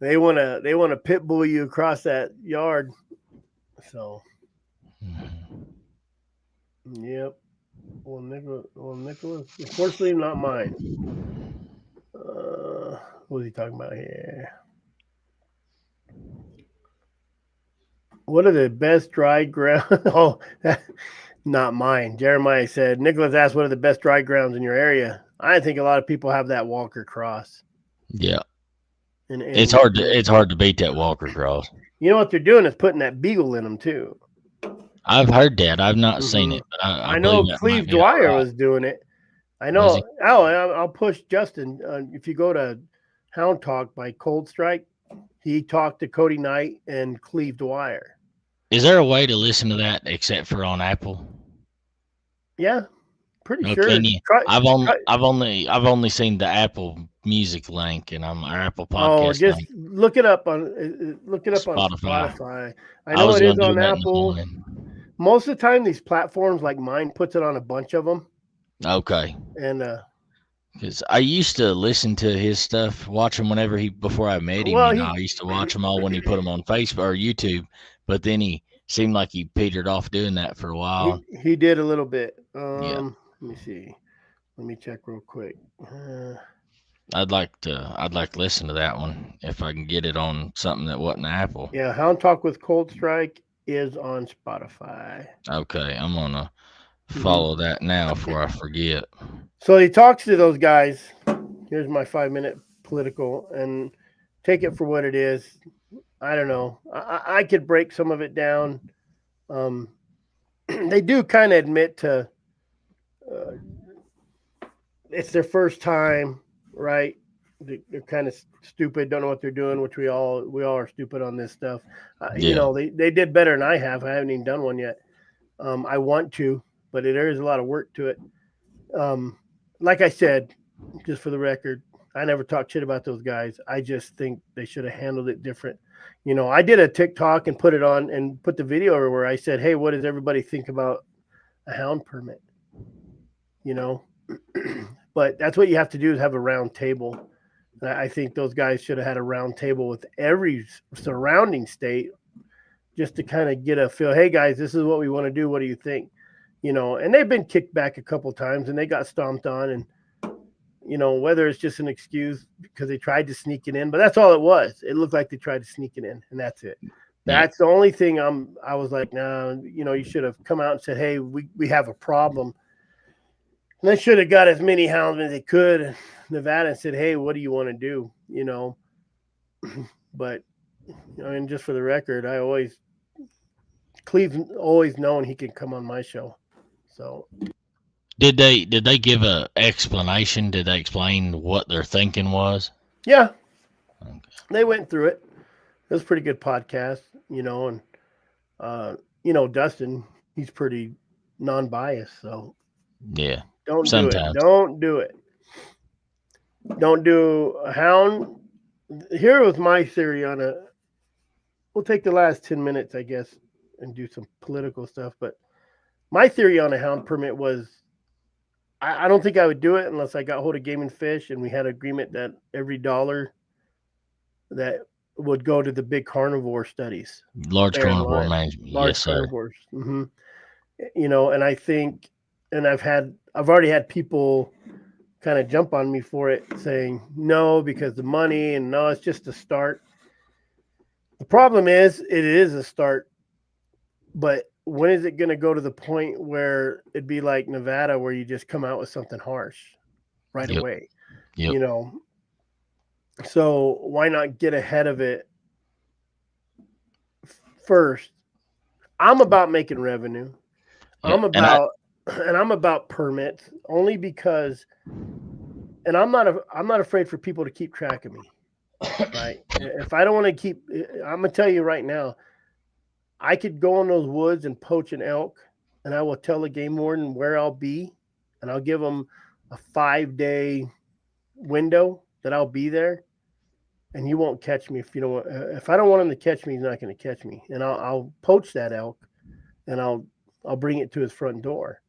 they want to pit bull you across that yard. So, yep. Well, Nicholas, unfortunately, not mine. What was he talking about here? What are the best dry ground? Oh, not mine. Jeremiah said, Nicholas asked, what are the best dry grounds in your area? I think a lot of people have that Walker Cross. Yeah. And it's hard to beat that Walker Cross. You know what they're doing is putting that beagle in them too. I've heard that. I've not seen it. But I know Cleve Dwyer was doing it. I know. I'll push Justin. If you go to Hound Talk by Cold Strike, he talked to Cody Knight and Cleve Dwyer. Is there a way to listen to that except for on Apple? Yeah, pretty sure. I've only seen the Apple Music link and our Apple Podcast. Oh, just link. Look it up on Spotify. I know it is on Apple. Most of the time, these platforms like mine puts it on a bunch of them. Okay. And because I used to listen to his stuff, watch him before I met him. I used to watch them all when he put them on Facebook or YouTube, but then he seemed like he petered off doing that for a while. He did a little bit. Let me see. Let me check real quick. I'd like to listen to that one if I can get it on something that wasn't Apple. Yeah, Hound Talk with Cold Strike is on Spotify. Okay, I'm gonna follow that now before I forget. So he talks to those guys. Here's my 5-minute political, and take it for what it is. I don't know. I could break some of it down. They do kind of admit to it's their first time, right? They're kind of stupid, don't know what they're doing, which we all are stupid on this stuff. You know, they did better than I have. I haven't even done one yet. I want to, but there is a lot of work to it. Like I said, just for the record, I never talked shit about those guys. I just think they should have handled it different. You know, I did a TikTok and put it on and put the video where I said, hey, what does everybody think about a hound permit? You know, but that's what you have to do is have a round table. I think those guys should have had a round table with every surrounding state just to kind of get a feel. Hey guys, this is what we want to do. What do you think? You know, and they've been kicked back a couple of times and they got stomped on, and you know, whether it's just an excuse because they tried to sneak it in, but that's all it was. It looked like they tried to sneak it in, and that's it. That's the only thing I was like, no, you know, you should have come out and said, hey, we have a problem. And they should have got as many houndsmen as they could in Nevada and said, hey, what do you want to do? You know, but, you know, and just for the record, Cleve's always known he can come on my show. So did they give a explanation? Did they explain what their thinking was? Yeah. Okay. They went through it. It was a pretty good podcast, you know, and you know, Dustin, he's pretty non-biased, so yeah. Don't do it. Don't do a hound here was my theory on it. We'll take the last 10 minutes, I guess, and do some political stuff. But my theory on a hound permit was I don't think I would do it unless I got hold of Game and Fish and we had agreement that every dollar that would go to the big carnivore studies. Large Bear and carnivore lion. management. Large Yes, sir. carnivores. You know, and I think, and I've already had people kind of jump on me for it saying no, because the money, and no, it's just a start. The problem is it is a start, but when is it going to go to the point where it'd be like Nevada, where you just come out with something harsh right Yep. away? Yep. You know, so why not get ahead of it first? I'm about making revenue. Yeah, I'm about permits only because, and I'm not afraid for people to keep track of me, right? If I don't want to keep, I'm gonna tell you right now, I could go in those woods and poach an elk, and I will tell the game warden where I'll be, and I'll give them a 5-day window that I'll be there, and you won't catch me if you don't. If I don't want him to catch me, he's not going to catch me, and I'll poach that elk, and I'll bring it to his front door.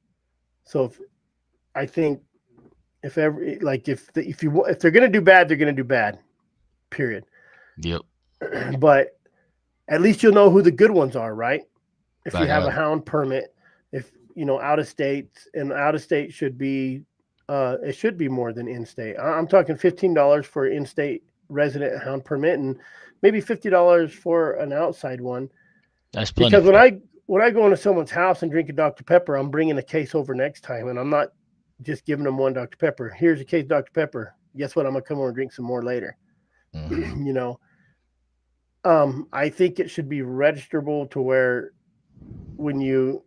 So I think if they're going to do bad, they're going to do bad. Period. Yep. But at least you'll know who the good ones are, right? If Right you have on. a hound permit, if you know out of state, and out of state should be it should be more than in state. I'm talking $15 for in state resident hound permit, and maybe $50 for an outside one. That's plenty. Because when I go into someone's house and drink a Dr. Pepper, I'm bringing a case over next time, and I'm not just giving them one Dr. Pepper. Here's a case of Dr. Pepper. Guess what? I'm gonna come over and drink some more later. Mhm. You know, I think it should be registerable to where when you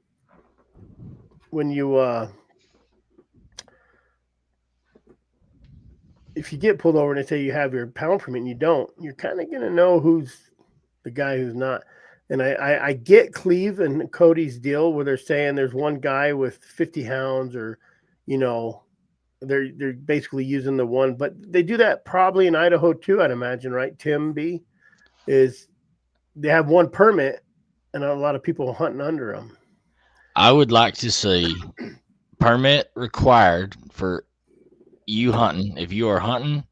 if you get pulled over and they say you have your pound permit and you don't, you're kind of gonna know who's the guy who's not. And I get Cleve and Cody's deal where they're saying there's one guy with 50 hounds, or, you know, they're basically using the one, but they do that probably in Idaho too, I'd imagine, right? Tim B is they have one permit and a lot of people hunting under them. I would like to see permit required for you hunting. If you are hunting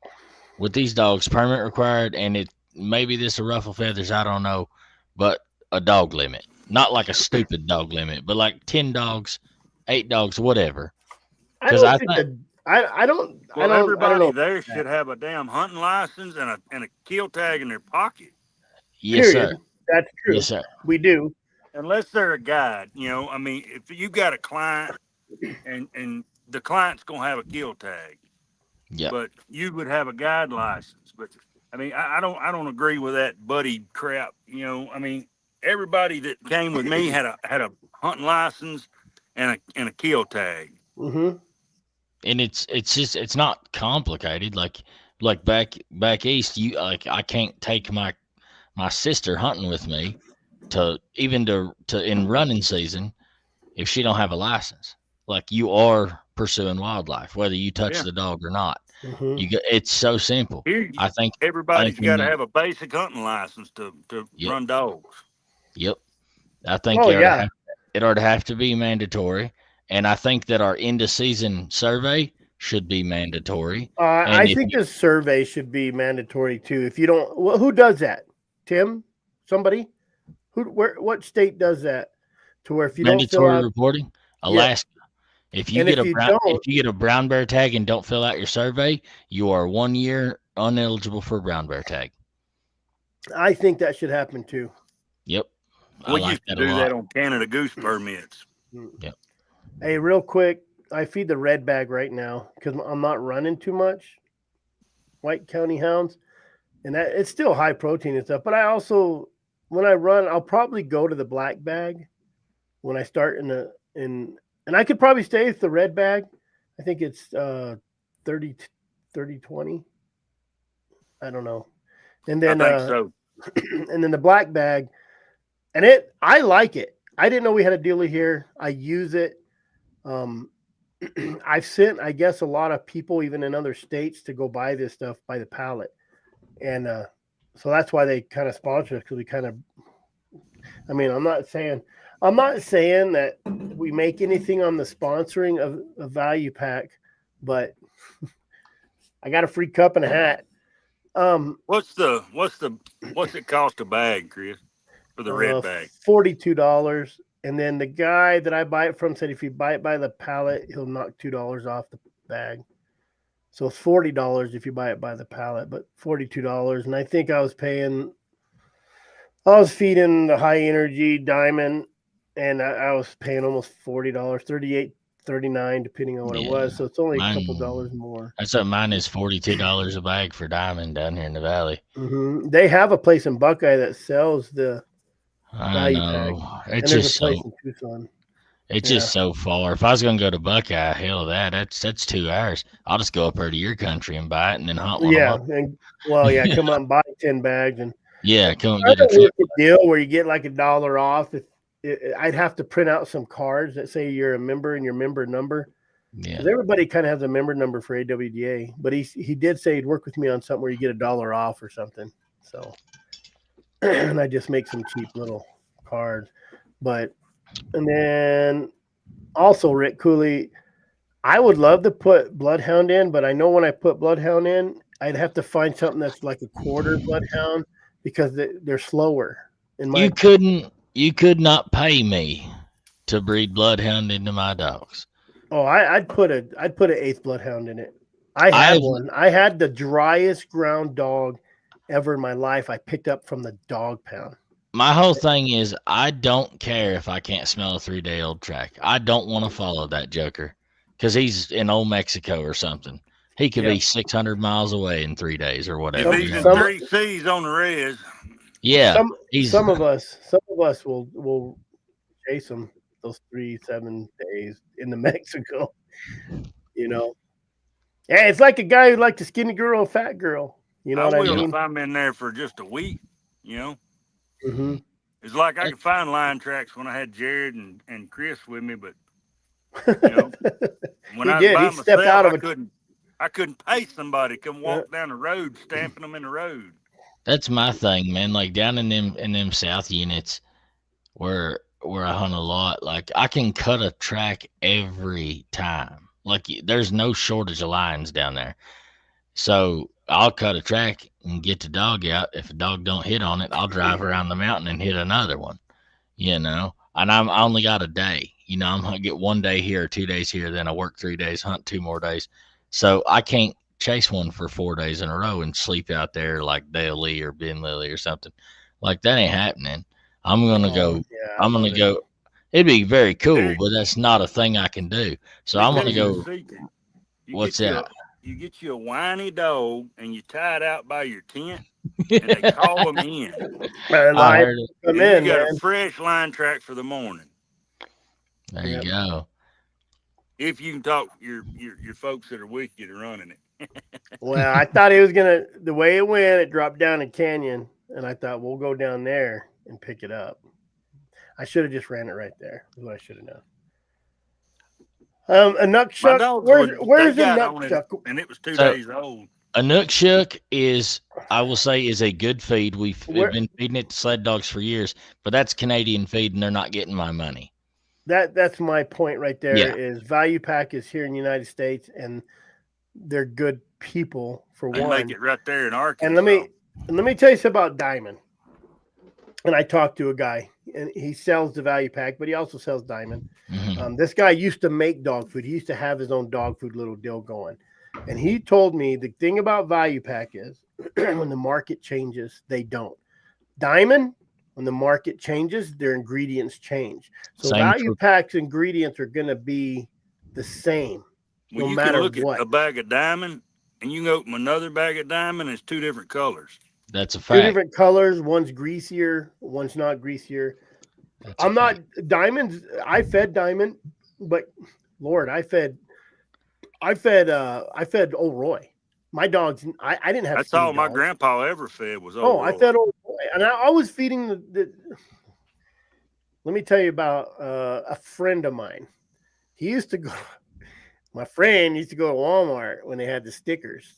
with these dogs, permit required, and it maybe this will ruffle feathers, I don't know, but a dog limit, not like a stupid dog limit, but like 10 dogs, 8 dogs, whatever. I don't think I don't Everybody know. there should have a damn hunting license and a kill tag in their pocket. Yes, Period. sir. That's true. Yes, sir. We do. Unless they're a guide, you know. I mean, if you got a client and the client's gonna have a kill tag, Yeah. but you would have a guide license. But I mean, I don't agree with that buddy crap. You know, I mean, everybody that came with me had a hunting license and a kill tag. Mm-hmm. And it's not complicated. Like back east, you like I can't take my sister hunting with me to in running season if she don't have a license. Like, you are pursuing wildlife, whether you touch the dog or not. Mm-hmm. It's so simple. Here, I think everybody's we got to need- have a basic hunting license to Yep. run dogs. Yep. I think Oh, it ought to have to be mandatory, and I think that our end of season survey should be mandatory. I think this survey should be mandatory too. If you don't, well, who does that? Tim? Somebody? What state does that? To where if you don't fill mandatory out reporting, Alaska. If you get if you get a brown bear tag and don't fill out your survey, you are 1 year ineligible for a brown bear tag. I think that should happen too. Yep. We used to do that on Canada goose permits. Yep. Hey, real quick, I feed the red bag right now because I'm not running too much. White County hounds, and that it's still high protein and stuff. But I also, when I run, I'll probably go to the black bag when I start and I could probably stay with the red bag. I think it's 30-20. I don't know. And then I think so. And then the black bag, and I like it. I didn't know we had a dealer here. I use it. I've sent, I guess, a lot of people even in other states to go buy this stuff by the pallet. And so that's why they kind of sponsor us, because we kind of, I mean, I'm not saying that we make anything on the sponsoring of a value pack, but I got a free cup and a hat. What's it cost a bag, Chris, for the red bag? $42. And then the guy that I buy it from said if you buy it by the pallet, he'll knock $2 off the bag. So it's $40 if you buy it by the pallet, but $42. And I think I was feeding the high energy diamond, and I was paying almost $40, $38, $39, depending on what it was. So it's only a couple dollars more. That's what mine is, $42 a bag for diamond down here in the valley. Mm-hmm. They have a place in Buckeye that sells the value know. pack. It's and just there's a place so in Tucson. it's just so far. If I was gonna go to Buckeye, hell, that's 2 hours. I'll just go up there to your country and buy it, and then hunt one. Yeah, and come out and buy 10 bags, and come get a work a deal where you get like $1 off. I'd have to print out some cards that say you're a member and your member number. Yeah, 'cause everybody kind of has a member number for AWDA, but he did say he'd work with me on something where you get $1 off or something. So, and I just make some cheap little cards, and then also Rick Cooley, I would love to put Bloodhound in, but I know when I put Bloodhound in, I'd have to find something that's like a quarter Bloodhound because they're slower. You could not pay me to breed Bloodhound into my dogs. Oh, I'd put an 8th Bloodhound in it. I had one. I had the driest ground dog ever in my life. I picked up from the dog pound. My whole thing is I don't care if I can't smell a 3-day-old track. I don't want to follow that joker because he's in old Mexico or something. He could be 600 miles away in 3 days or whatever. If he's in 3 C's on the res. Yeah. Some of us will chase him those 3-7 days into Mexico. Yeah, it's like a guy who likes a skinny girl, a fat girl. You know what I mean? If I'm in there for just a week, Mm-hmm. It's like I could find line tracks when I had Jared and Chris with me, but when I was by myself, I couldn't pay somebody to come walk down the road, stamping them in the road. That's my thing, man. Like down in them south units where I hunt a lot, like I can cut a track every time. Like there's no shortage of lines down there. So I'll cut a track and get the dog out. If a dog don't hit on it, I'll drive around the mountain and hit another one, And I only got a day, I'm going to get 1 day here or 2 days here. Then I work 3 days, hunt 2 more days. So I can't chase one for 4 days in a row and sleep out there like Dale Lee or Ben Lilly or something. Like that ain't happening. I'm going to go. Yeah, I'm going to go. It'd be very cool, but that's not a thing I can do. So I'm going to go. What's that? You get you a whiny dog and you tie it out by your tent and they call them in. You got a fresh line track for the morning. There you go. If you can talk your folks that are with you to running it. Well, I thought he was the way it went, it dropped down a canyon, and I thought we'll go down there and pick it up. I should have just ran it right there. Is what I should have done. A Nuckshuck. Where's the Nuckshuck? And it was 2 days old. A Nuckshuck is a good feed. We've been feeding it to sled dogs for years, but that's Canadian feed, and they're not getting my money. That's my point right there. Yeah. Is Value Pack is here in the United States, and they're good people for one. They make it right there in Arkansas. And let me tell you something about Diamond. And I talked to a guy, and he sells the Value Pack, but he also sells Diamond. Mm-hmm. This guy used to make dog food. He used to have his own dog food little deal going. And he told me the thing about Value Pack is when the market changes, they don't. Diamond, when the market changes, their ingredients change. So Value Pack's ingredients are going to be the same no matter what. You can look at a bag of Diamond, and you can open another bag of Diamond, and it's 2 different colors. That's a fact. 2 different colors. One's greasier. One's not greasier. I'm not Diamonds. I fed Diamond, but Lord, I fed old Roy. My dogs. I didn't have. That's all my grandpa ever fed was old Roy. I fed old Roy, and I was feeding the. Let me tell you about a friend of mine. My friend used to go to Walmart when they had the stickers.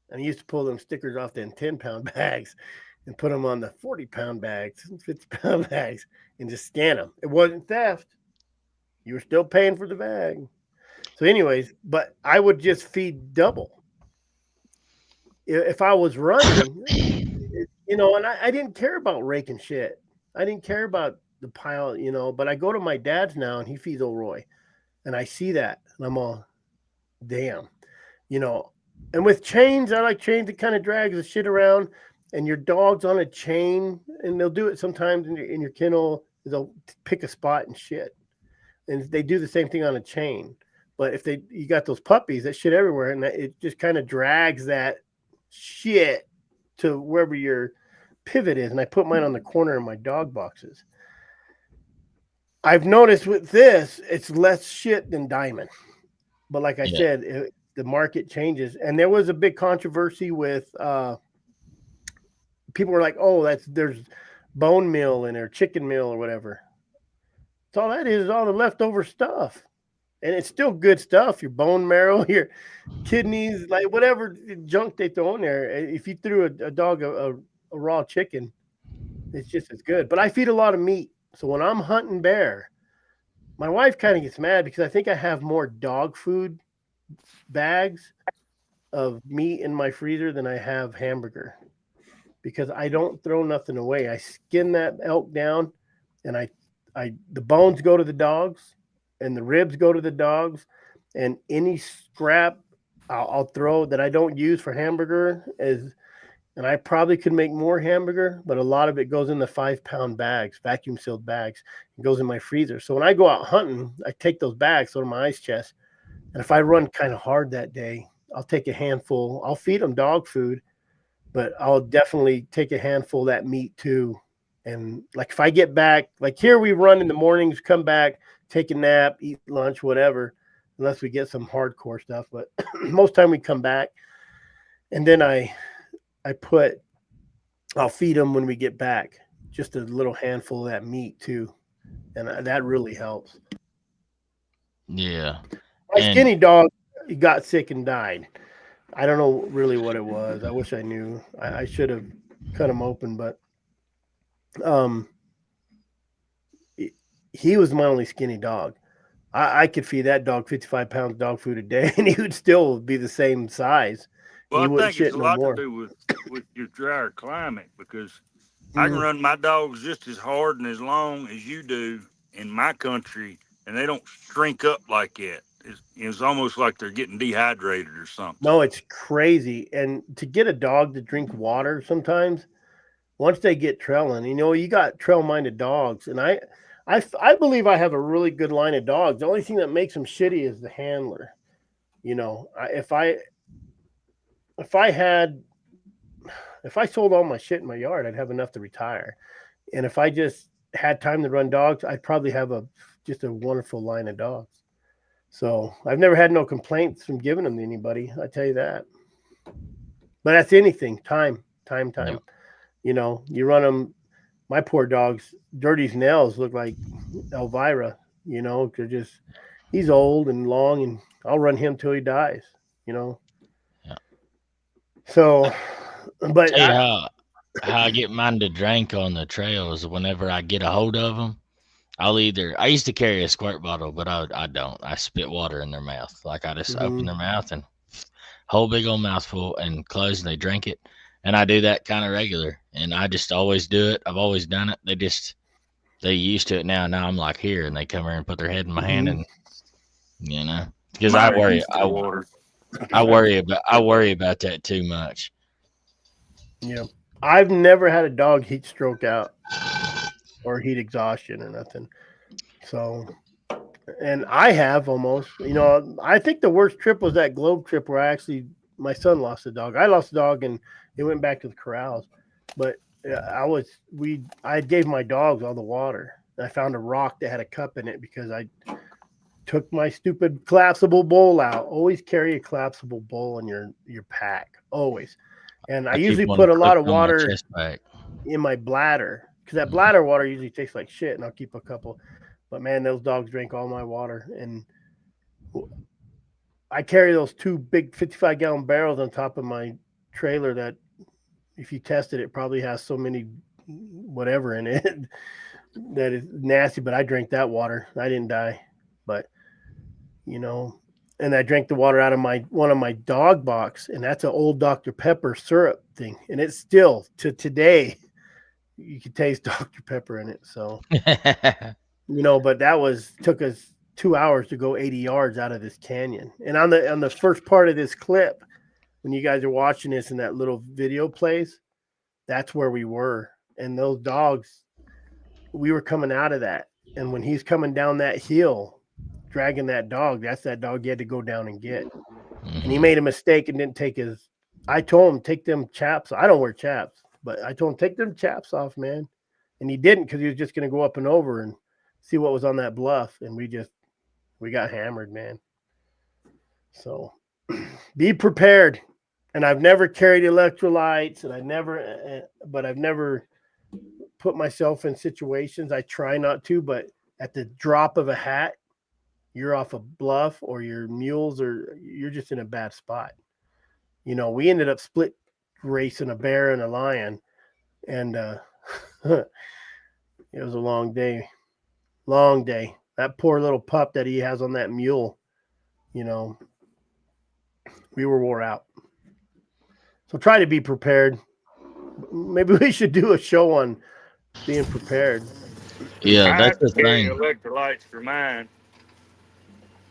And I used to pull them stickers off them 10-pound bags and put them on the 40-pound bags, 50-pound bags, and just scan them. It wasn't theft. You were still paying for the bag. So, anyways, but I would just feed double. If I was running, and I didn't care about raking shit. I didn't care about the pile, but I go to my dad's now and he feeds old Roy. And I see that and I'm all, damn, And with chains, I like chains that kind of drags the shit around. And your dog's on a chain, and they'll do it sometimes in your kennel. They'll pick a spot and shit. And they do the same thing on a chain. But if you got those puppies, that shit everywhere, and it just kind of drags that shit to wherever your pivot is. And I put mine on the corner of my dog boxes. I've noticed with this, it's less shit than diamond. But like I said, the market changes. And there was a big controversy with people were like, oh, there's bone meal in there, chicken meal or whatever. So all that is all the leftover stuff. And it's still good stuff. Your bone marrow, your kidneys, like whatever junk they throw in there. If you threw a dog a raw chicken, it's just as good. But I feed a lot of meat. So when I'm hunting bear, my wife kind of gets mad because I think I have more dog food bags of meat in my freezer than I have hamburger. Because I don't throw nothing away. I skin that elk down, and the bones go to the dogs, and the ribs go to the dogs, and any scrap I'll throw that I don't use for hamburger and I probably could make more hamburger, but a lot of it goes in the 5-pound bags, vacuum sealed bags. It goes in my freezer. So when I go out hunting, I take those bags, throw them in my ice chest, and if I run kind of hard that day, I'll take a handful. I'll feed them dog food, but I'll definitely take a handful of that meat too. And like if I get back, like here we run in the mornings, come back, take a nap, eat lunch, whatever, unless we get some hardcore stuff. But most time we come back, and then I'll feed them when we get back, just a little handful of that meat too. And that really helps. Yeah. My skinny dog, he got sick and died. I don't know really what it was. I wish I knew. I should have cut him open, but he was my only skinny dog. I could feed that dog 55 pounds dog food a day, and he would still be the same size. Well, He I wouldn't think it's shit a no lot more. to do with your drier climate, because I can run my dogs just as hard and as long as you do in my country, and they don't shrink up like that. It's almost like they're getting dehydrated or something. No, it's crazy. And to get a dog to drink water sometimes, once they get trailing, you got trail-minded dogs. And I believe I have a really good line of dogs. The only thing that makes them shitty is the handler. If I sold all my shit in my yard, I'd have enough to retire. And if I just had time to run dogs, I'd probably have just a wonderful line of dogs. So I've never had no complaints from giving them to anybody. I tell you that. But that's anything. Time. Yeah. You run them. My poor dog's dirty's nails look like Elvira. They're he's old and long, and I'll run him till he dies. Yeah. So, but Tell you how I get mine to drink on the trails. Whenever I get a hold of them, I used to carry a squirt bottle, but I don't. I spit water in their mouth. Like I just open their mouth and whole big old mouthful and close, and they drink it. And I do that kind of regular, and I just always do it. I've always done it. They used to it now. Now I'm like here, and they come here and put their head in my hand, and because I worry about that too much. Yeah, I've never had a dog heat stroke out or heat exhaustion or nothing. So, and I have almost. I think the worst trip was that Globe trip where my son lost a dog. I lost a dog and it went back to the corrals, but I gave my dogs all the water. I found a rock that had a cup in it because I took my stupid collapsible bowl out. Always carry a collapsible bowl in your pack, always. And I usually put a lot of water in my bladder because that bladder water usually tastes like shit, and I'll keep a couple. But man, those dogs drink all my water, and I carry those two big 55-gallon barrels on top of my trailer that if you tested it, probably has so many whatever in it that is nasty. But I drank that water. I didn't die, but and I drank the water out of one of my dog box, and that's an old Dr. Pepper syrup thing, and it's still to today. You can taste Dr. Pepper in it. So, but that took us 2 hours to go 80 yards out of this canyon. And on the first part of this clip, when you guys are watching this and that little video plays, that's where we were. And those dogs, we were coming out of that. And when he's coming down that hill, dragging that dog, that's that dog he had to go down and get. And he made a mistake and didn't take I told him, take them chaps. I don't wear chaps. But I told him, take them chaps off, man. And he didn't, because he was just going to go up and over and see what was on that bluff. And we got hammered, man. So be prepared. And I've never carried electrolytes, and I've never put myself in situations. I try not to, but at the drop of a hat, you're off a bluff, or your mules, or you're just in a bad spot. We ended up split racing a bear and a lion, and it was a long day. That poor little pup that he has on that mule, we were wore out. So try to be prepared. Maybe we should do a show on being prepared. Yeah, that's the carry thing. Electrolytes for mine.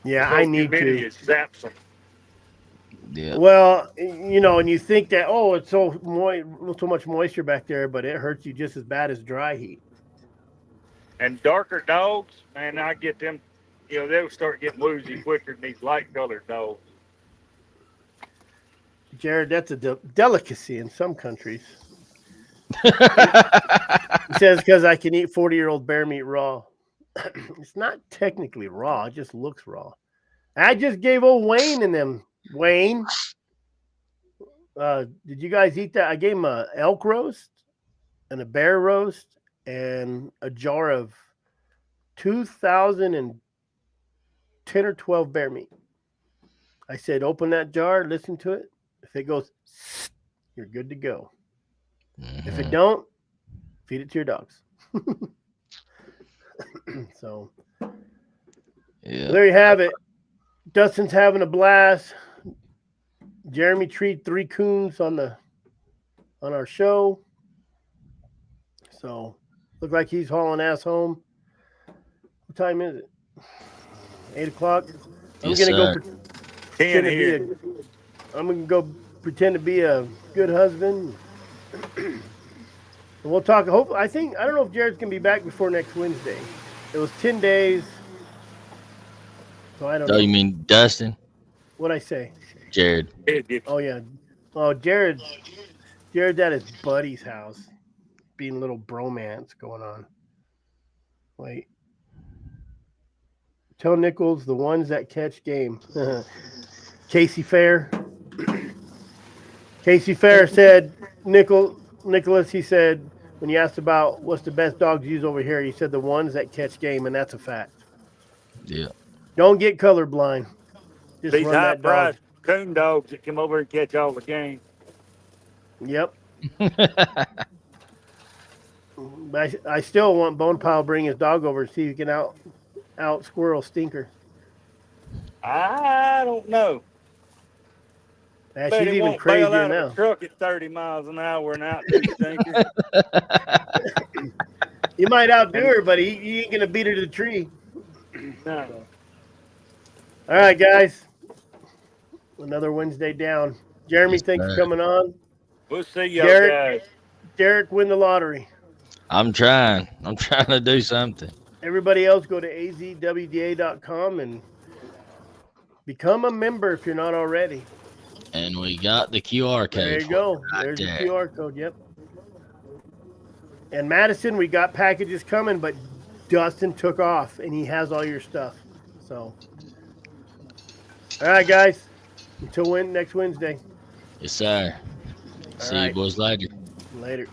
Yeah, I need Humidity to. is zaps them. Yeah. Well, and you think that, it's so much moisture back there, but it hurts you just as bad as dry heat. And darker dogs, man, I get them, they'll start getting woozy quicker than these light-colored dogs. Jared, that's a delicacy in some countries. He says, because I can eat 40-year-old bear meat raw. It's not technically raw. It just looks raw. I just gave old Wayne and them. Wayne, did you guys eat that? I gave him a elk roast and a bear roast and a jar of 2010 or 12 bear meat. I said, open that jar, listen to it. If it goes, you're good to go. If it don't, feed it to your dogs. So, there you have it. Dustin's having a blast. Jeremy treated 3 coons on our show. So, look like he's hauling ass home. What time is it? 8 o'clock. I'm gonna go pretend to be a good husband. And we'll talk. I don't know if Jared's gonna be back before next Wednesday. It was 10 days. So I don't know. Oh, you mean Dustin? What'd I say? Jared. Oh yeah. Oh, Jared's at his buddy's house. Being a little bromance going on. Wait. Tell Nichols the ones that catch game. Casey Fair. Casey Fair said, Nicholas, he said, when you asked about what's the best dogs used over here, he said the ones that catch game, and that's a fact. Yeah. Don't get colorblind. Just These run that dog. high-priced coon dogs that come over and catch all the game. Yep. But I still want Bone Pile to bring his dog over and see if he can out squirrel Stinker. I don't know. She's But he even won't bail crazier out now. of a truck at 30 miles an hour and outdo Stinker. You might outdo her, but he ain't gonna beat her to the tree. No. All right, guys. Another Wednesday down. Jeremy, thanks for coming on. We'll see y'all guys. Derek, win the lottery. I'm trying to do something. Everybody else, go to azwda.com and become a member if you're not already. And we got the QR code. There you go. There's the QR code. Yep. And Madison, we got packages coming, but Dustin took off, and he has all your stuff. So, all right, guys. Until next Wednesday. Yes, sir. See you boys later. Later.